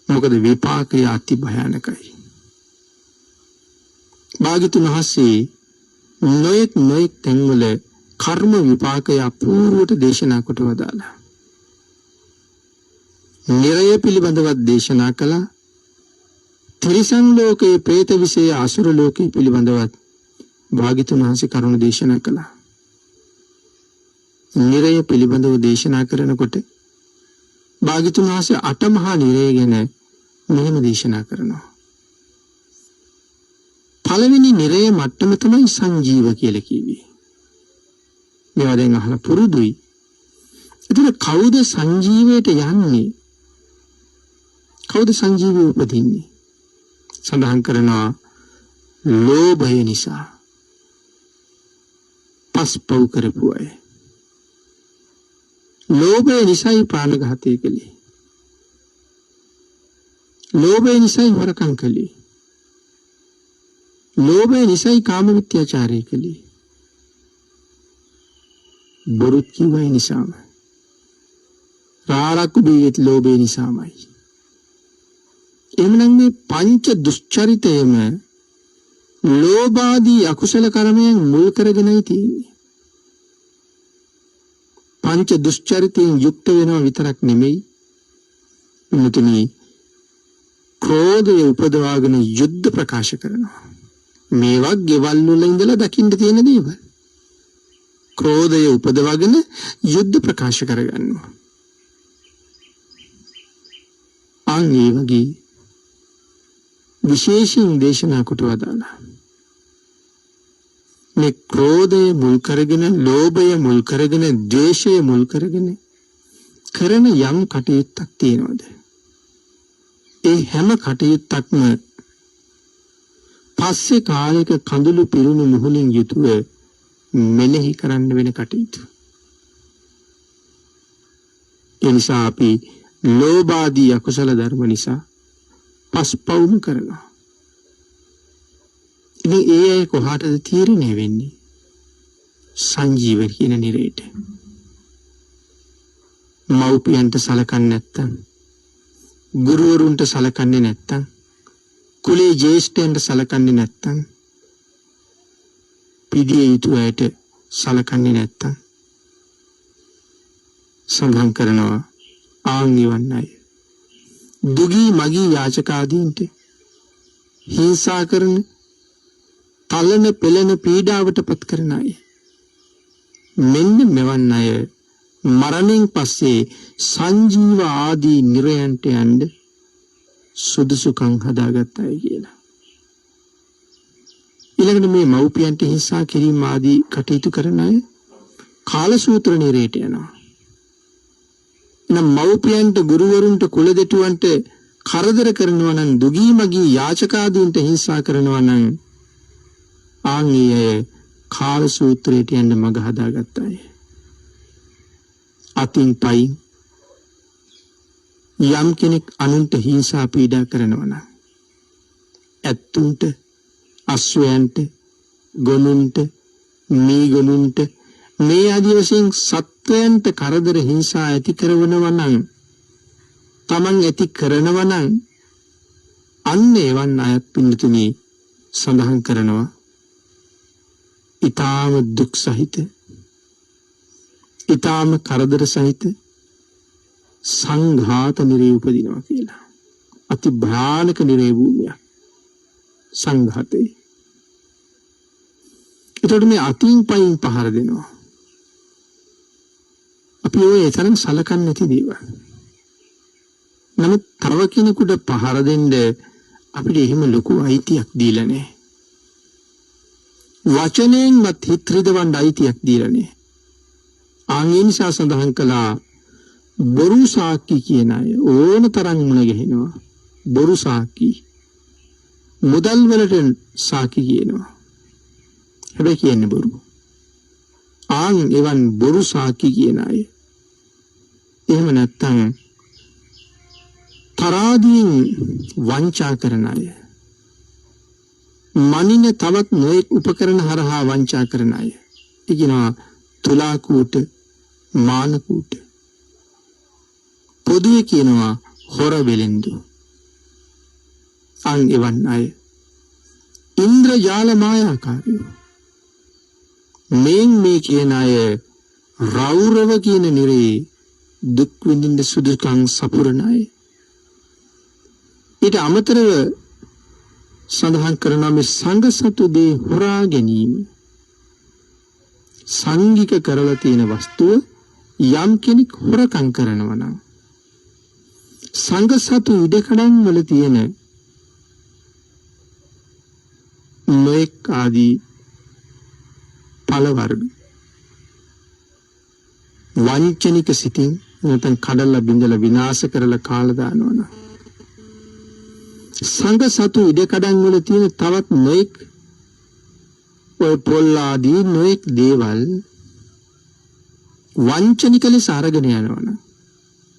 මොකද විපාකය අති භයානකයි. භාග්‍යතුන් වහන්සේ නොයෙක් තැන්වල කර්ම විපාකය අපූර්වට දේශනා කොට වදාළා. නිරය පිළිබඳවත් දේශනා කළා. ත්‍රිසං ලෝකයේ പ്രേත විෂය අසුර ලෝකයේ පිළිබඳවත් භාග්‍යතුන් වහන්සේ කරුණ දේශනා කළා. නිරය පිළිබඳව දේශනා කරනකොට භාග්‍යතුන් වහන්සේ අටමහා නිරය ගැන මෙහෙම දේශනා කරනවා. පළවෙනි නිරය මට්ටම තමයි සංජීව කියලා කිව්වේ. මේවා දැන් අහලා පුරුදුයි. ඒතර කවුද සංජීවයට යන්නේ? කවුද සංජීවය උපදින්නේ? සඳහන් කරනවා ලෝභය නිසා. පස්පව් කරපු අය. ලෝභය නිසායි ප්‍රාණඝාතය කළේ. ලෝභය නිසායි වරකම් කළේ. ලෝභය නිසායි කාම මිත්‍යාචාරය කළේ. බොරුත් කිව්වයි නිසාම. රාරක්කු බීගෙත් ලෝභය නිසාමයි. එමනම් මේ පංච දුෂ්චරිතයම ලෝභාදී අකුසල කර්මයන් මුල් කරගෙනයි තියෙන්නේ. පංච දුෂ්චරිතයෙන් යුක්ත වෙනවා විතරක් නෙමෙයි. මුතුනි ක්‍රෝධය උපදවාගෙන යුද්ධ ප්‍රකාශ කරනවා. මේවා ගෙවල් වල ඉඳලා දකින්න තියෙන දේවල්. ක්‍රෝධය උපදවාගෙන යුද්ධ ප්‍රකාශ කරගන්නවා. අන් ඒ වගේ විශේෂයෙන් දේශනා කොට වදාළා. මේ ක්‍රෝධය මුල් කරගෙන, ලෝභය මුල් කරගෙන, ද්වේෂය මුල් කරගෙන කරන යම් කටයුත්තක් තියෙනවද? ඒ හැම කටයුත්තක්ම පස්සේ කාලයක කඳුළු පිරුණු මුහුණින් යුතුව මෙනෙහි කරන්න වෙන කටයුතු. ඒ නිසා අපි ලෝභාදී අකුසල ධර්ම නිසා පස්පවුම කරනවා. ඉතින් ඒ අය කොහාටද තීරණය වෙන්නේ? සංජීව කියන නිරේට. මව්පියන්ට සලකන්නේ නැත්තම්, ගුරුවරුන්ට සලකන්නේ නැත්තම්, කුලේ ජේෂ්ඨයන්ට සලකන්නේ නැත්තම්, පිළිය යුතු අයට සලකන්නේ නැත්තම් සඳහන් කරනවා ආන් නිවන්නයි. දුගී මගී යාචකාදීන්ට හිංසා කරන, තලන පෙළන පීඩාවට පත් කරන අය. මෙන්න මෙවන් අය මරණයෙන් පස්සේ සංජීව ආදී නිරයන්ට යන්න සුදුසුකම් හදාගත්තයි කියලා. ඊළඟට මේ මව්පියන්ට හිංසා කිරීම ආදී කටයුතු කරන අය කාලසූත්‍ර නිරයට යනවා. එනම් මව්පියන්ට ගුරුවරුන්ට කුල දෙටුවන්ට කරදර කරනවා නම් දුගී මගී යාචකාදීන්ට හිංසා කරනවා නම් ආන්ගේ කාල සූත්‍රයට යන්න මඟ හදාගත්තා. අතින් පයින් යම් කෙනෙක් අනුන්ට හිංසා පීඩා කරනවා නම් ඇත්තුන්ට අශ්වයන්ට ගොනුන්ට මීගොනුන්ට මේ ආදී වශයෙන් සත්වයන්ට කරදර හිංසා ඇති කරනවා නම් තමන් ඇති කරනවා නම් අන්න එවන් අයත් පින්නතුනි සඳහන් කරනවා ඊටාම දුක් සහිත ඊටාම කරදර සහිත සංඝාත නිරේ උපදිනවා කියලා. අති භයානක නිරේ භූමියක් සංඝාතේ. ඒතකොට මේ අතින් පයින් පහර දෙනවා. අපි ඔය තරම් සලකන්නේ නැති දේවල්. නමුත් තව කෙනෙකුට පහර දෙන්න අපිට එහෙම ලොකු අයිතියක් දීලා නැහැ. වචනයෙන්වත් හිත රිදවන්න අයිතියක් දීලා නැහැ. ආන්ගේ නිසා සඳහන් කළා බොරු සාක්කි කියන අය ඕන තරම් මුණ ගැහෙනවා. බොරු සාක්කි. මුදල් වලට සාක්කි කියනවා. හැබැයි කියන්නේ බොරු. ආන් එවන් බොරු සාක්කි කියන අය. එහෙම නැත්තම් තරාදීන් වංචා කරන අය. මනින තවත් නොයෙක් උපකරණ හරහා වංචා කරන අය. ඒ කියනවා තුලා කූට මාන කූට. පොදුවේ කියනවා හොර වෙලෙන්දු. අන් එවන් අය ඉන්ද්‍රජාල මායාකාරයෝ. මේ කියන අය රෞරව කියන නිරේ දුක් විඳින්න සුදුකම් සපුරන අය. ඊට අමතරව සඳහන් කරන මේ සංඝ සතු දේ හොරා ගැනීම සංගික කරලා තියෙන වස්තුව යම් කෙනෙක් හොරකම් කරනවා නම් සංඝ සතු ඉඩකඩම් වල තියෙන නොඑක් ආදී ඵල වර්ග වංචනික සිතින් නැත්නම් කඩලා බිඳලා විනාශ කරලා කාලා දානවනම් සංඝ සතු ඉඩකඩම් වල තියෙන තවත් නොඑක් ඔය පොල් ආදී නොඑක් දේවල් වංචනික ලෙස අරගෙන යනවනම්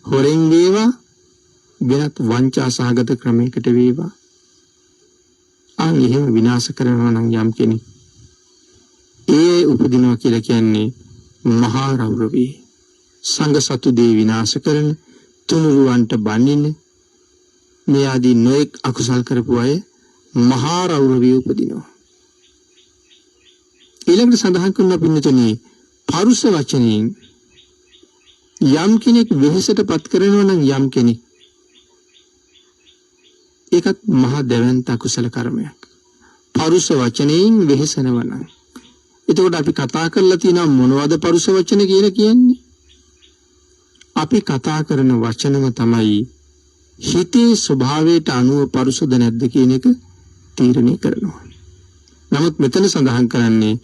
හොරෙන් වේවා වෙනත් වංචා සහගත ක්‍රමයකට වේවා අන් එහෙම විනාශ කරනවා නම් යම් කෙනෙක් ඒ උපදිනවා කියලා කියන්නේ මහා රෞරවී සංඝ සතු දේ විනාශ කරන තුනුරුවන්ට බඳින්න මේ ආදී නොඑක් අකුසල් කරපු අය මහා රෞරවී උපදිනවා. ඊළඟට සඳහන් කරන පින්නතුනි පරුෂ වචනයෙන් යම් කෙනෙක් වෙහෙසටපත් කරනවා නම් යම් කෙනෙක් ඒකත් මහා දැවැන්ත අකුසල කර්මයක්. පරුෂ වචනයෙන් වෙහෙසනවා නම් එතකොට අපි කතා කරලා තියෙනවා මොනවද පරුෂ වචන කියලා කියන්නේ? අපි කතා කරන වචනම තමයි හිතේ ස්වභාවයට අනුව පරුෂද නැද්ද කියන එක තීරණය කරනවා. නමුත් මෙතන සඳහන් කරන්නේ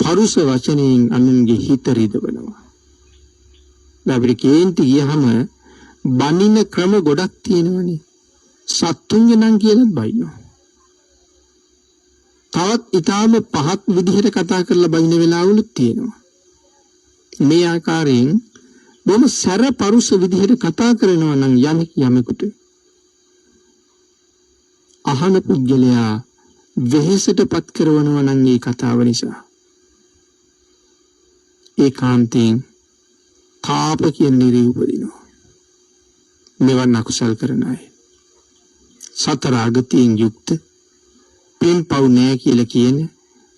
පරුෂ වචනයෙන් අනුන්ගේ හිත රිදවනවා. අපිට කේන්ති ගියහම බනින ක්‍රම ගොඩක් තියෙනවනේ. සත්තුන්ගේ නම් කියලාත් බයිනවා. තවත් ඊටාම පහත් විදිහට කතා කරලා බයින වෙලාවලුත් තියෙනවා. මේ ආකාරයෙන් බොහොම සැර පරුෂ විදිහට කතා කරනවා නම් යමෙකුට අහන පුද්ගලයා වෙහෙසටපත් කරනවා නම් මේ කතාව නිසා ඒකාන්තයෙන් තාප කියන නිරේ උපදිනවා. මෙවන් අකුසල් කරන අය සතර අගතියෙන් යුක්ත පින් පව් නෑ කියලා කියන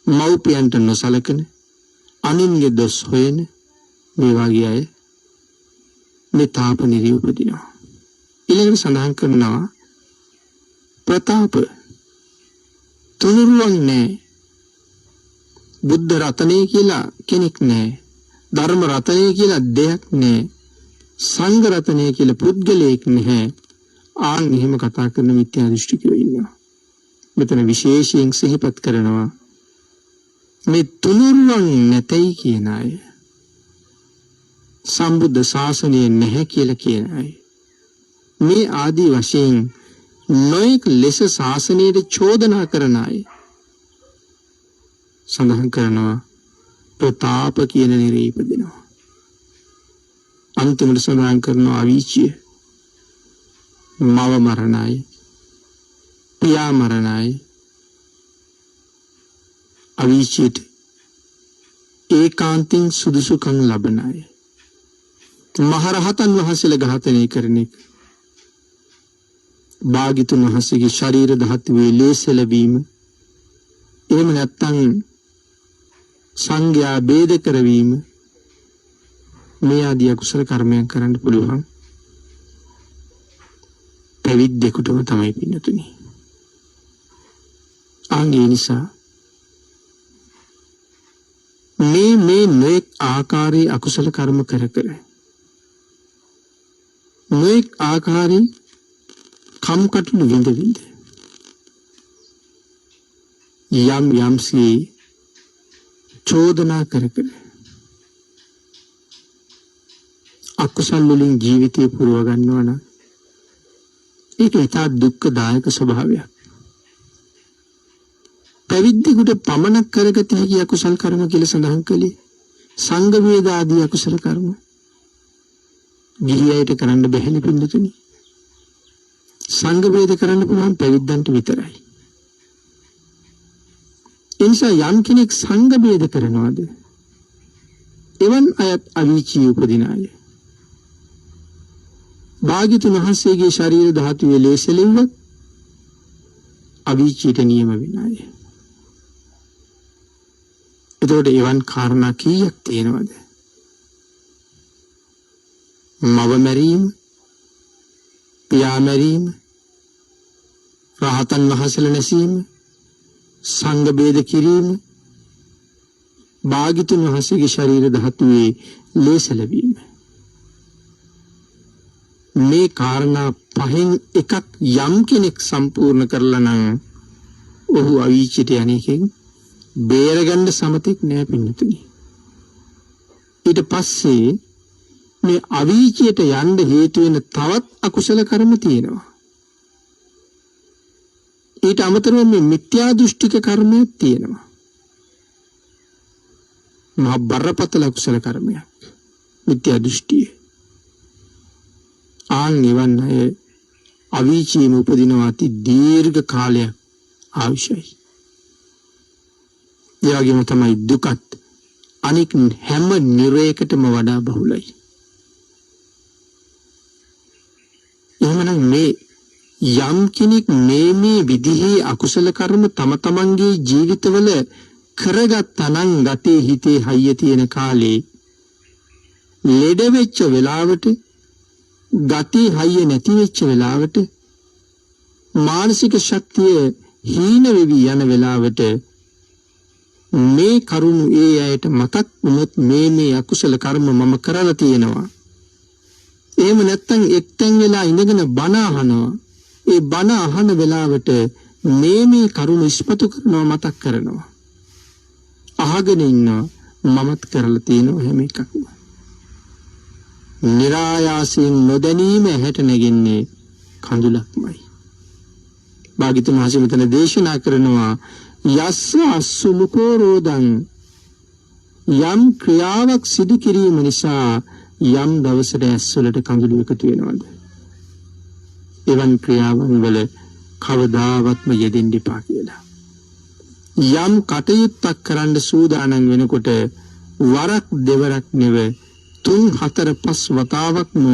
මව්පියන්ට නොසලකන අනින්ගේ දොස් හොයන මේ වගේ අය මේ තාප නිරේ උපදිනවා. ඊළඟට සඳහන් කරනවා ප්‍රතාප තුනුරුවන් නෑ. බුද්ධ රතනය කියලා කෙනෙක් නෑ. ධර්ම රතනය කියලා දෙයක් නෑ. සංඝ රතනය කියලා පුද්ගලයෙක් නැහැ. ආන් එහෙම කතා කරන මිත්‍යා දෘෂ්ටිකයෝ ඉන්නවා. මෙතන විශේෂයෙන් සිහිපත් කරනවා මේ තුනුරුවන් නැතයි කියන අය සම්බුද්ධ ශාසනය නැහැ කියලා කියන අය. මේ ආදී වශයෙන් නොයෙක් ලෙස ශාසනයට චෝදනා කරන අය සඳහන් කරනවා ප්‍රතාප කියන නිරේ ඉපදිනවා. අන්තිමට සඳහන් කරනවා අවීචිය, මව මරණයි, පියා මරණයි, අවීචියට ඒකාන්තයෙන් සුදුසුකම් ලබන අය. මහරහතන් වහන්සේලා ඝාතනය කරන එක, භාග්‍යතුන් වහන්සේගේ ශරීර ධාතුවේ ලේසලවීම, එහෙම නැත්නම් සංඝයා ભેද කරවීම, මේ ආදී අකුසල කර්මයන් කරන්න පුළුවන් පැවිද්දෙකුටම තමයි පින්නතුනි. ඒ නිසා මේ නොඑක් ආකාරයේ අකුසල කර්ම කර නොඑක් ආකාරයේ කම්කටොළු විඳ යම්සේ චෝදනා කර අකුසල් වලින් ජීවිතය පුරව ගන්නවා නම් ඒක ඉතා දුක්ඛදායක ස්වභාවයක්. පැවිද්දෙකුට පමණක් කරගත හැකි අකුසල් කර්ම කියලා සඳහන් කළේ සංඝ වේද ආදී අකුසල කර්ම. ගිහියයට කරන්න බැහැ පින්නතුනි. සංඝ වේද කරන්න පුළුවන් පැවිද්දන්ට විතරයි. එනිසා යම් කෙනෙක් සංඝ වේද කරනවාද එවන් අයත් අවීචී උපදින අය. භාග්‍යතුන් වහන්සේගේ ශරීර ධාතුවේ ලේසලෙව්වත් අවීචීට නියම වෙන අය. එතකොට එවන් කාරණා කීයක් තියෙනවද? මව මැරීම, පියා මැරීම, රහතන් වහන්සේලා නැසීම, සංඝ ભેද කිරීම, භාග්‍යතුන් වහන්සේගේ ශරීර ධාතුවේ ලේසලවීම. මේ කාරණා පහෙන් එකක් යම් කෙනෙක් සම්පූර්ණ කරලා නම් ඔහු අවීචිත යන්නේකින් බේරගන්න සමතෙක් නෑ පින්නතුනි. ඊට පස්සේ මේ අවීචියට යන්න හේතු වෙන තවත් අකුසල කර්ම තියෙනවා. ඊට අමතරව මේ මිත්‍යා දෘෂ්ටික කර්මයක් තියෙනවා. මහා බරපතල අකුසල කර්මයක් මිත්‍යා දෘෂ්ටිය. නිවන් අය අවීචියම උපදිනවා අති දීර්ඝ කාලයක් අවශ්‍යයි. ඒ වගේම තමයි දුකත් අනික් හැම නිරේකටම වඩා බහුලයි. එහෙමනම් මේ යම් කෙනෙක් මේ විදිහේ අකුසල කර්ම තම තමන්ගේ ජීවිතවල කරගත්තා නම් ගතේ හිතේ හයිය තියෙන කාලේ ලෙඩ වෙච්ච වෙලාවට ගතේ හයිය නැති වෙච්ච වෙලාවට මානසික ශක්තිය හීන වෙවි යන වෙලාවට මේ කරුණු ඒ අයට මතක් වුණොත් මේ අකුසල කර්ම මම කරලා තියෙනවා. එහෙම නැත්නම් එක්තෙන් වෙලා ඉඳගෙන බණ අහනවා. ඒ බණ අහන වෙලාවට මේ කරුණු ඉස්මතු කරනවා, මතක් කරනවා. අහගෙන ඉන්නවා මමත් කරලා තියෙනවා හැම එකක්ම. නිරායාසයෙන් නොදැනීම හැට නැගෙන්නේ කඳුලක්මයි. භාග්‍යතුන් වහන්සේ මෙතන දේශනා කරනවා යස්ස අසුලුකෝ රෝදං, යම් ක්‍රියාවක් සිදු කිරීම නිසා යම් දවසට ඇස්වලට කඳුළු එකතු වෙනවද? එවන් ක්‍රියාවන් වල කවදාවත්ම යෙදෙන්න එපා කියලා. යම් කටයුත්තක් කරන්න සූදානම් වෙනකොට වරක් දෙවරක් නෙවෙයි 3 4 5 වතාවක්ම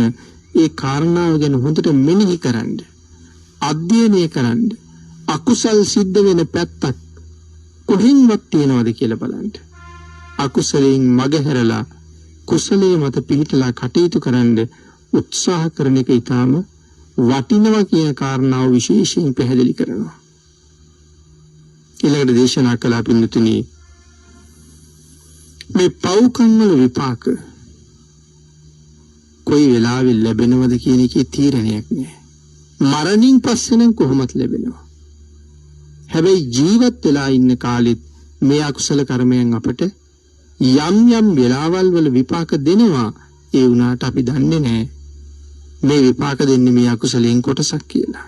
ඒ කාරණාව ගැන හොඳට මෙනෙහි කරන්න, අධ්‍යයනය කරන්න. අකුසල් සිද්ධ වෙන පැත්තක් කොහෙන්වත් තියනවද කියලා බලන්න. අකුසලයෙන් මගහැරලා කුසලයේ මත පිහිටලා කටයුතු කරන්න උත්සාහ කරන එක ඊටාම වටිනවා කියන කාරණාව විශේෂයෙන් පැහැදිලි කරනවා. ඊළඟට දේශනා කළා පින්නතුනි මේ පව්කම් වල විපාක කොයි වෙලාවෙ ලැබෙනවද කියන එකේ තීරණයක් නෑ. මරණින් පස්සේ නම් කොහොමත් ලැබෙනවා. හැබැයි ජීවත් වෙලා ඉන්න කාලෙත් මේ අකුසල කර්මයන් අපට යම් වෙලාවල් වල විපාක දෙනවා. ඒ වුණාට අපි දන්නේ නැහැ මේ විපාක දෙන්නේ මේ අකුසලයෙන් කොටසක් කියලා.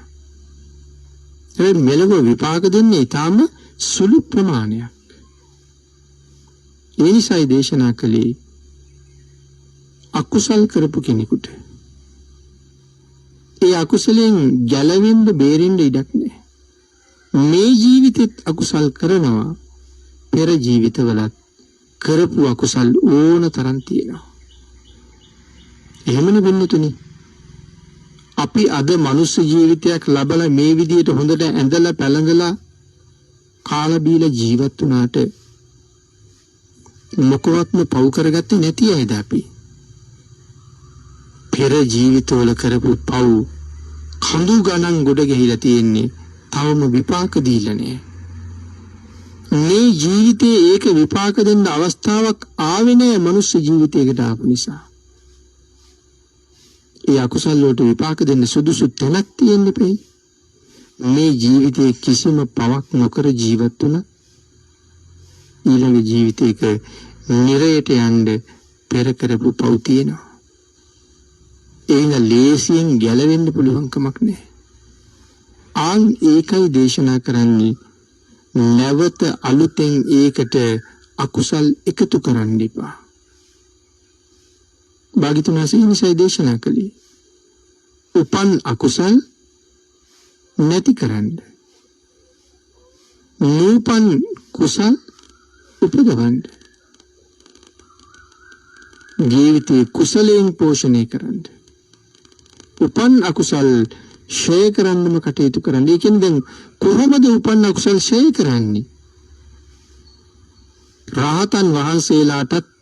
ඒ මෙලොව විපාක දෙන්නේ ඊටාම සුළු ප්‍රමාණයක්. ඒ නිසායි දේශනා කළේ අකුසල් කරපු කෙනෙකුට ඒ අකුසලෙන් ගැලවෙන්න බේරෙන්න ඉඩක් නැහැ. මේ ජීවිතෙත් අකුසල් කරනවා පෙර ජීවිතවලත් කරපු අකුසල් ඕන තරම් තියෙනවා. එහෙමනේ වෙන්නතුනි. අපි අද මනුස්ස ජීවිතයක් ලබලා මේ විදියට හොඳට ඇඳලා පැළඳලා කාලා බීලා ජීවත් වුණාට මොකවත්ම පව් කරගත්තේ නැති අයද අපි. පෙර ජීවිතවල කරපු පව් කඳු ගණන් ගොඩ ගිහිලා තියෙන්නේ තවම විපාක දීලා නැහැ. මේ ජීවිතේ ඒක විපාක දෙන්න අවස්ථාවක් ආවේ නැහැ මනුස්ස ජීවිතයකට ආපු නිසා. ඒ අකුසල් වලට විපාක දෙන්න සුදුසු තැනක් තියෙන්න එපේ. මේ ජීවිතේ කිසිම පවක් නොකර ජීවත් වුණා ඊළඟ ජීවිතයක නිරයට යන්න පෙර කරපු පව් තියෙනවා. ඒන ලේසියෙන් ගැලවෙන්න පුළුවන් කමක් නැහැ. ආන් ඒකයි දේශනා කරන්නේ නැවත අලුතෙන් ඒකට අකුසල් එකතු කරන්න එපා. භාග්‍යතුන් වහන්සේ නිසයි දේශනා කළේ උපන් අකුසල් නැති කරන්න. නූපන් කුසල් උපදවන්න. ජීවිතේ කුසලයෙන් පෝෂණය කරන්න. උපන් අකුසල් ෂය කරන්නම කටයුතු කරන්න. ඒකෙන් දැන් කොහොමද උපන් අකුසල් ෂය කරන්නේ? රහතන් වහන්සේලාටත්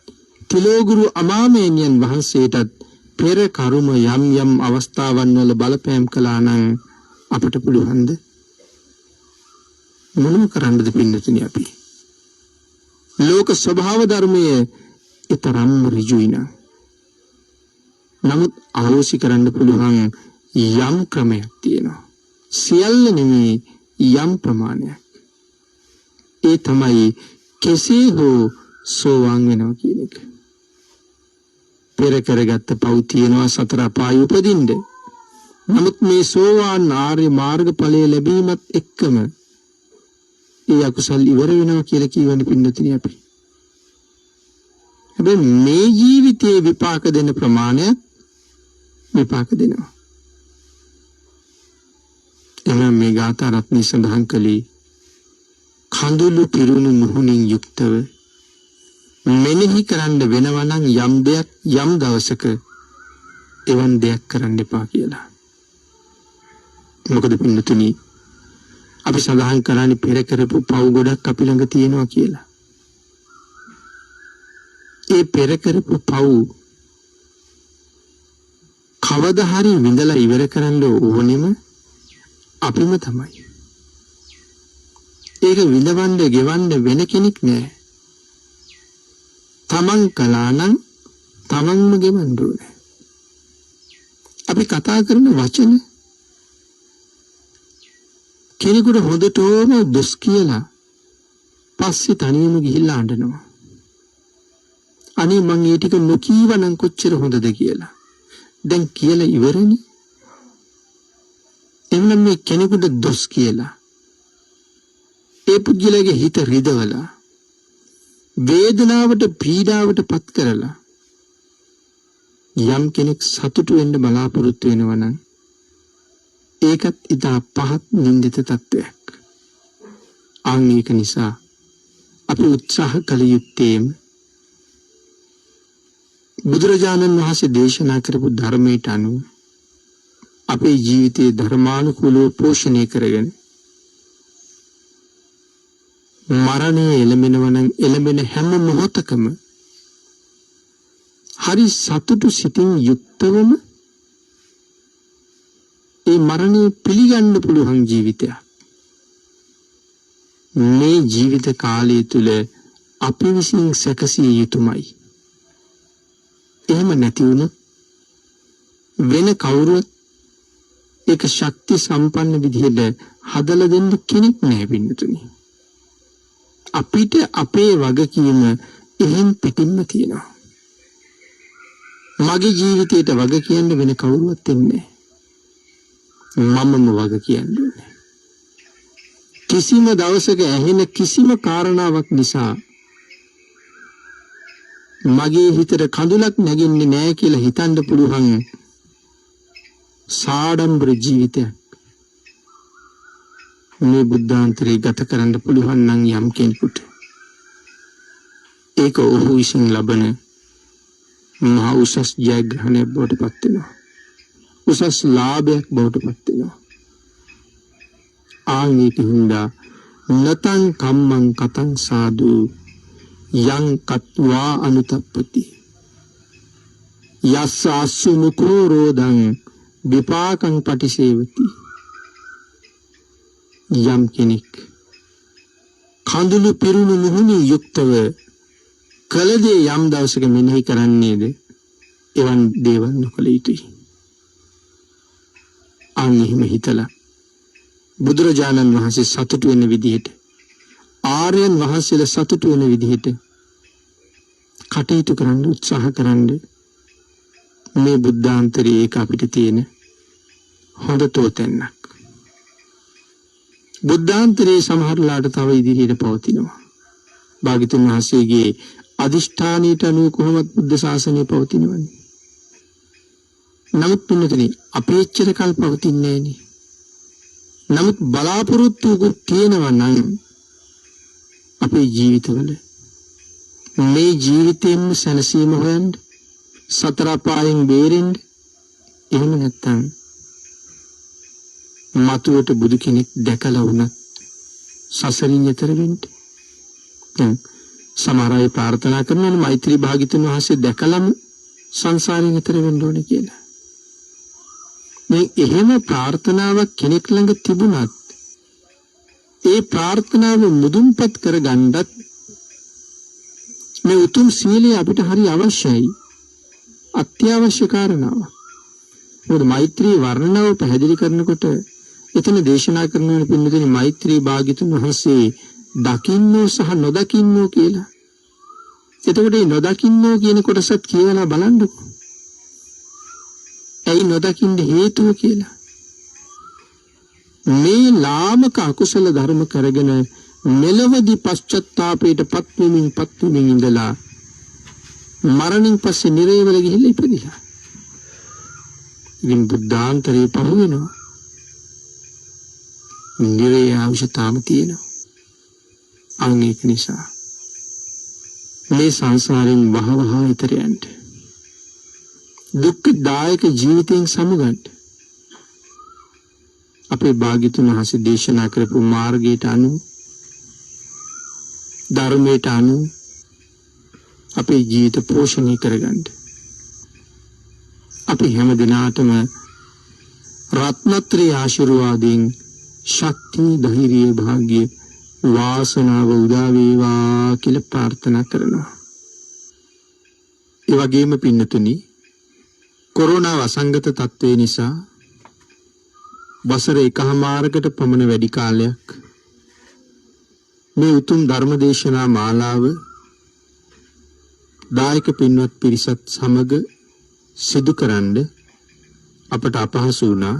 තිලෝගුරු අමාමේනියන් වහන්සේටත් පෙර කර්ම යම් යම් අවස්ථාවන් වල බලපෑම් කළා නම් අපට පුළුවන්ද? මොනම කරන්නද පින්නතුනි අපි? ලෝක ස්වභාව ධර්මයේ ඊතරම් ඍජුයි නම් නමුත් අවශ්‍ය කරන්න පුළුවන් යම් ක්‍රමයක් තියෙනවා. සියල්ල නෙමෙයි යම් ප්‍රමාණයක්. ඒ තමයි කෙසේ හෝ සෝවාන් වෙනවා කියන එක. පෙර කරගත්ත පව් තියෙනවා සතර අපාය උපදින්න. නමුත් මේ සෝවාන් ආර්ය මාර්ගඵලය ලැබීමත් එක්කම ඒ අකුසල් ඉවර වෙනවා කියලා කියවනේ පින්නතුනි අපි. හැබැයි මේ ජීවිතයේ විපාක දෙන ප්‍රමාණය විපාක දෙනවා. එනම් මේ ගාථා රත්නයේ සඳහන් කළේ කඳුළු පිරුණු මුහුණින් යුක්තව මෙනෙහි කරන්න වෙනවා නම් යම් දෙයක් යම් දවසක එවන් දෙයක් කරන්න එපා කියලා. මොකද පින්නතුනි අපි සඳහන් කරන්නේ පෙර කරපු පව් ගොඩක් අපි ළඟ තියෙනවා කියලා. ඒ පෙර කරපු පව් කවදා හරි විඳලා ඉවර කරන්න ඕනෙම අපිම තමයි. ඒක විඳවන්න ගෙවන්න වෙන කෙනෙක් නෑ. තමන් කළා නම් තමන්ම ගෙවන්න ඕනේ. අපි කතා කරන වචන කෙනෙකුට හොඳටම දොස් කියලා පස්සේ තනියම ගිහිල්ලා අඬනවා. අනේ මං ඒ ටික නොකීවනම් කොච්චර හොඳද කියලා. දැන් කියලා ඉවරනේ. එවනම් මේ කෙනෙකුට දොස් කියලා ඒ පුද්ගලයාගේ හිත රිදවලා වේදනාවට පීඩාවට පත් කරලා යම් කෙනෙක් සතුටු වෙන්න බලාපොරොත්තු වෙනවා නම් ඒකත් ඉතා පහත් නින්දිත තත්වයක්. ආන් ඒක නිසා අපි උත්සාහ කළ යුත්තේම බුදුරජාණන් වහන්සේ දේශනා කරපු ධර්මයට අනුව අපේ ජීවිතයේ ධර්මානුකූලව පෝෂණය කරගෙන මරණය එළඹෙනවා නම් එළඹෙන හැම මොහොතකම හරි සතුටු සිතින් යුක්තවම ඒ මරණය පිළිගන්න පුළුවන් ජීවිතයක්. මේ ජීවිත කාලය තුල අපි විසින් සැකසිය යුතුමයි. එහෙම නැති වුණොත් වෙන කවුරුත් ඒක ශක්ති සම්පන්න විදිහට හදලා දෙන්න කෙනෙක් නැහැ පින්නතුනි. අපිට අපේ වගකීම එහෙන් පිටින්ම තියෙනවා. මගේ ජීවිතයට වග කියන්න වෙන කවුරුවත් ඉන්නේ මමම වග කියන්නේ. කිසිම දවසක ඇහෙන කිසිම කාරණාවක් නිසා මගේ හිතට කඳුලක් නැගින්නේ නැහැ කියලා හිතන්න පුළුවන් සාඩම්බර ජීවිතයක් මේ බුද්ධාන්තරේ ගත කරන්න පුළුවන් නම් යම් කෙනෙකුට ඒක ඔහු විසින් ලබන මහා උසස් ජයග්‍රහණයක් බවට පත් වෙනවා. උසස් ලාභයක් බවට පත් වෙනවා. ආනික හින්දා නතං කම්මං කතං සාදු යං කତ୍වා අනුතප්පති යස්ස අස්සුනුකෝ රෝදං විපාකං පටිසේවති. යම් කෙනෙක් කඳුළු පිරුණු මුහුණින් යුක්තව කලදේ යම් දවසක මෙනෙහි කරන්නේද එවන් දේවල් නොකළ යුතුයි. අන්හිම හිතලා බුදුරජාණන් වහන්සේ සතුටු වෙන විදිහට ආර්යයන් වහන්සේලා සතුටු වෙන විදිහට කටයුතු කරන්න උත්සාහ කරන්න මේ බුද්ධාන්තරයේ ඒක අපිට තියෙන හොඳ තෝතැන්නක්. බුද්ධාන්තරයේ සමහරලාට තව ඉදිරියට පවතිනවා. භාග්‍යතුන් වහන්සේගේ අදිෂ්ඨානීට අනුව කොහොමද බුද්ධ ශාසනය පවතිනවන්නේ? නමුත් පින්නතුනි අපේ එච්චර කල් පවතින්නේ නෑනේ. නමුත් බලාපොරොත්තුකුත් තියෙනවා නම් අපේ ජීවිතවල මේ ජීවිතයෙන්ම සැනසීම හොයන්න සතර අපායෙන් බේරෙන්න. එහෙම නැත්නම් මතුවට බුදු කෙනෙක් දැකලා වුණත් සසරින් එතර වෙන්න. සමහර අය ප්‍රාර්ථනා කරනවා මෛත්‍රී භාග්‍යතුන් වහන්සේ දැකලම සංසාරයෙන් එතර වෙන්න ඕනේ කියලා. මේ එහෙම ප්‍රාර්ථනාවක් කෙනෙක් ළඟ තිබුණත් ඒ ප්‍රාර්ථනාව මුදුන්පත් කරගන්නත් මේ උතුම් සීලය අපිට හරි අවශ්‍යයි. අත්‍යවශ්‍ය කාරණාවක්. මොකද මෛත්‍රී වර්ණනාව පැහැදිලි කරනකොට එතන දේශනා කරන පින්නතුනි මෛත්‍රී භාග්‍යතුන් වහන්සේ දකින්නෝ සහ නොදකින්නෝ කියලා. එතකොට මේ නොදකින්නෝ කියන කොටසත් කියලා බලන්නකෝ. ඇයි නොදකින්න හේතුව කියලා. මේ ලාමක අකුසල ධර්ම කරගෙන මෙලවදී පශ්චත්තාපයට පත්වෙමින් ඉඳලා මරණින් පස්සේ නිරේවල ගිහිල්ලා ඉපදිලා. ඉතින් බුද්ධාන්තරේ පහු වෙනවා. නිරේ අවශ්‍යතාවම තියෙනවා. අන්න ඒක නිසා මේ සංසාරයෙන් වහවහ ඈතට යන්න. දුක්ඛදායක ජීවිතයෙන් සමුගන්න. අපේ භාග්‍යතුන් වහන්සේ දේශනා කරපු මාර්ගයට අනුව ධර්මයට අනුව අපේ ජීවිත පෝෂණය කරගන්න. අපි හැම දිනාටම රත්නත්‍රි ආශිර්වාදයෙන් ශක්තිය ධෛර්ය භාග්‍ය වාසනාව උදා වේවා කියලා ප්‍රාර්ථනා කරනවා. ඒ වගේම පින්නතුනි කොරෝනා වසංගත තත්ත්වය නිසා වසර එකහමාරකට පමණ වැඩි කාලයක් මේ උතුම් ධර්මදේශනා මාලාව දායක පින්වත් පිරිසත් සමග සිදු කරන්න අපට අපහසු වුණා.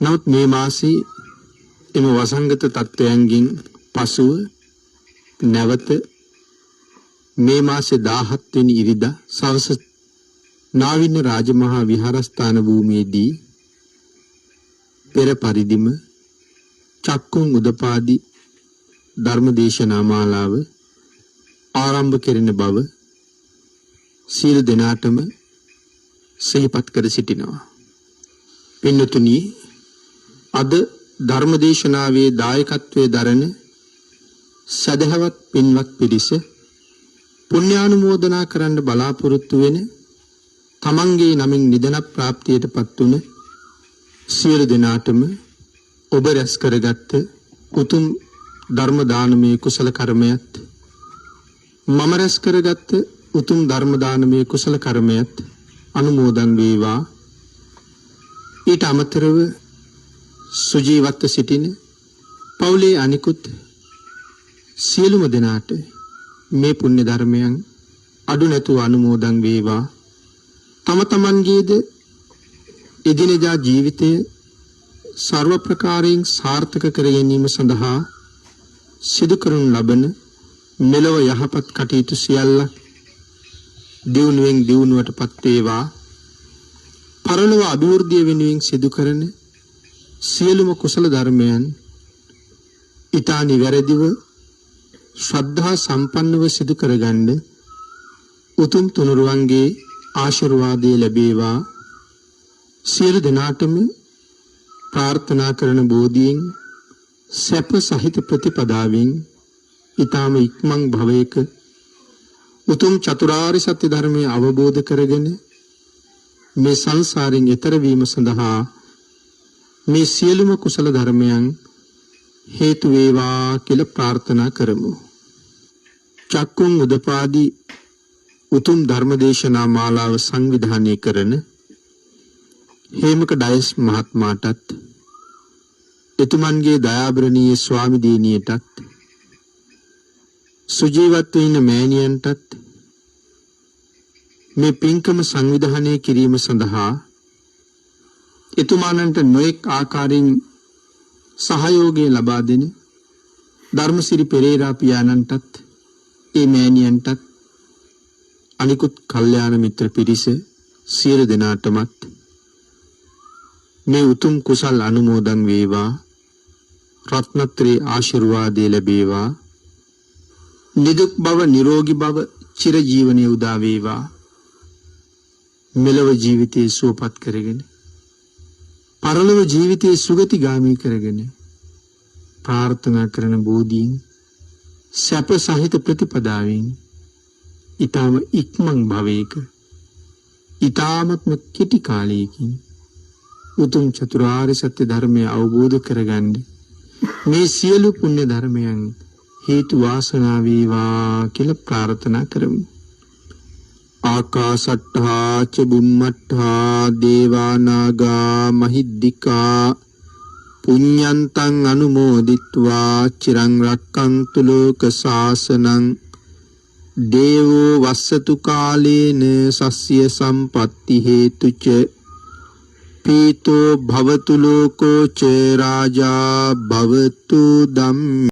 නමුත් මේ මාසයේ එම වසංගත තත්ත්වයන්ගෙන් පසුව නැවත මේ මාසේ 17 වෙනි ඉරිදා සවස නාවින්න රාජමහා විහාරස්ථාන භූමියේදී පෙර පරිදිම චක්කුම් උදපාදි ධර්මදේශනා මාලාව ආරම්භ කෙරෙන බව සියලු දෙනාටම සිහිපත් කර සිටිනවා. පින්නතුනි අද ධර්මදේශනාවේ දායකත්වයේ දරන සදහවත් පින්වත් පිරිස පුණ්‍යානුමෝදනා කරන්න බලාපොරොත්තු වෙන තමන්ගේ නමින් නිදන ප්‍රාප්තියටපත් වුණ සියලු දෙනාටම ඔබ රැස් කරගත්ත උතුම් ධර්ම දානමය කුසල කර්මයත් මම රැස් කරගත්ත උතුම් ධර්ම දානමය කුසල කර්මයත් අනුමෝදන් වේවා. ඊට අමතරව සුජීවත්ව සිටින පවුලේ අනිකුත් සියලුම දෙනාට මේ පුණ්‍ය ධර්මයන් අඩු නැතුව අනුමෝදන් වේවා තම තමන්ගේද එදිනෙදා ජීවිතය සර්ව ප්‍රකාරයෙන් සාර්ථක කර ගැනීම සඳහා සිදු කරනු ලබන මෙලොව යහපත් කටයුතු සියල්ල දියුණුවෙන් දියුණුවටපත් වේවා. පරලොව අභිවෘද්ධිය වෙනුවෙන් සිදු කරන සියලුම කුසල ධර්මයන් ඊතා නිවැරදිව ශ්‍රද්ධා සම්පන්නව සිදු කරගන්න උතුම් තුනුරුවන්ගේ ආශිර්වාදය ලැබේවා. සියලු දෙනාටම ප්‍රාර්ථනා කරන බෝධියෙන් සැප සහිත ප්‍රතිපදාවෙන් ඊ타ම ඉක්මන් භවයක උතුම් චතුරාර්ය සත්‍ය ධර්මය අවබෝධ කරගෙන මේ සංසාරයෙන් එතර වීම සඳහා මේ සියලුම කුසල ධර්මයන් හේතු වේවා කියලා ප්‍රාර්ථනා කරමු. චක්කුම් උදපාදී උතුම් ධර්මදේශනා මාලාව සංවිධානය කරන හේමක ඩයස් මහත්මයාටත් එතුමන්ගේ දයාබරණීය ස්වාමි දිනියටත් සුජීවත්ව ඉන්න මෑණියන්ටත් මේ පින්කම සංවිධානය කිරීම සඳහා එතුමානන්ට නොඑක් ආකාරයෙන් සහයෝගය ලබා දෙන ධර්මසිරි පෙරේරා පියාණන්ටත් ඒ මෑණියන්ටත් අනිකුත් කල්යාණ මිත්‍ර පිරිස සියලු දෙනාටමත් මේ උතුම් කුසල් අනුමෝදන් වේවා. රත්නත්‍රේ ආශිර්වාදය ලැබේවා. නිදුක් බව නිරෝගී බව චිර ජීවනයේ උදා වේවා. මෙලව ජීවිතයේ සුවපත් කරගෙන පරලොව ජීවිතයේ සුගතිගාමී කරගෙන ප්‍රාර්ථනා කරන බෝධීන් සැප සහිත ප්‍රතිපදාවෙන් ඊටම ඉක්මන් භවයක ඊටමත්ම කෙටි කාලයකින් උතුම් චතුරාර්ය සත්‍ය ධර්මය අවබෝධ කරගන්න මේ සියලු පුණ්‍ය ධර්මයන් හේතු වාසනා වේවා කියලා ප්‍රාර්ථනා කරමු. ආකාසට්ඨා ච බුම්මට්ඨා දේවා නාග මහිද්దికා පුඤ්ඤන්තං අනුමෝදිත්වා චිරං රක්ඛන්තු ලෝක සාසනං දේවෝ වස්සතු කාලේන සස්ය සම්පatti හේතුච පීතෝ භවතු ලෝකෝ ච රාජා භවතු ධම්ම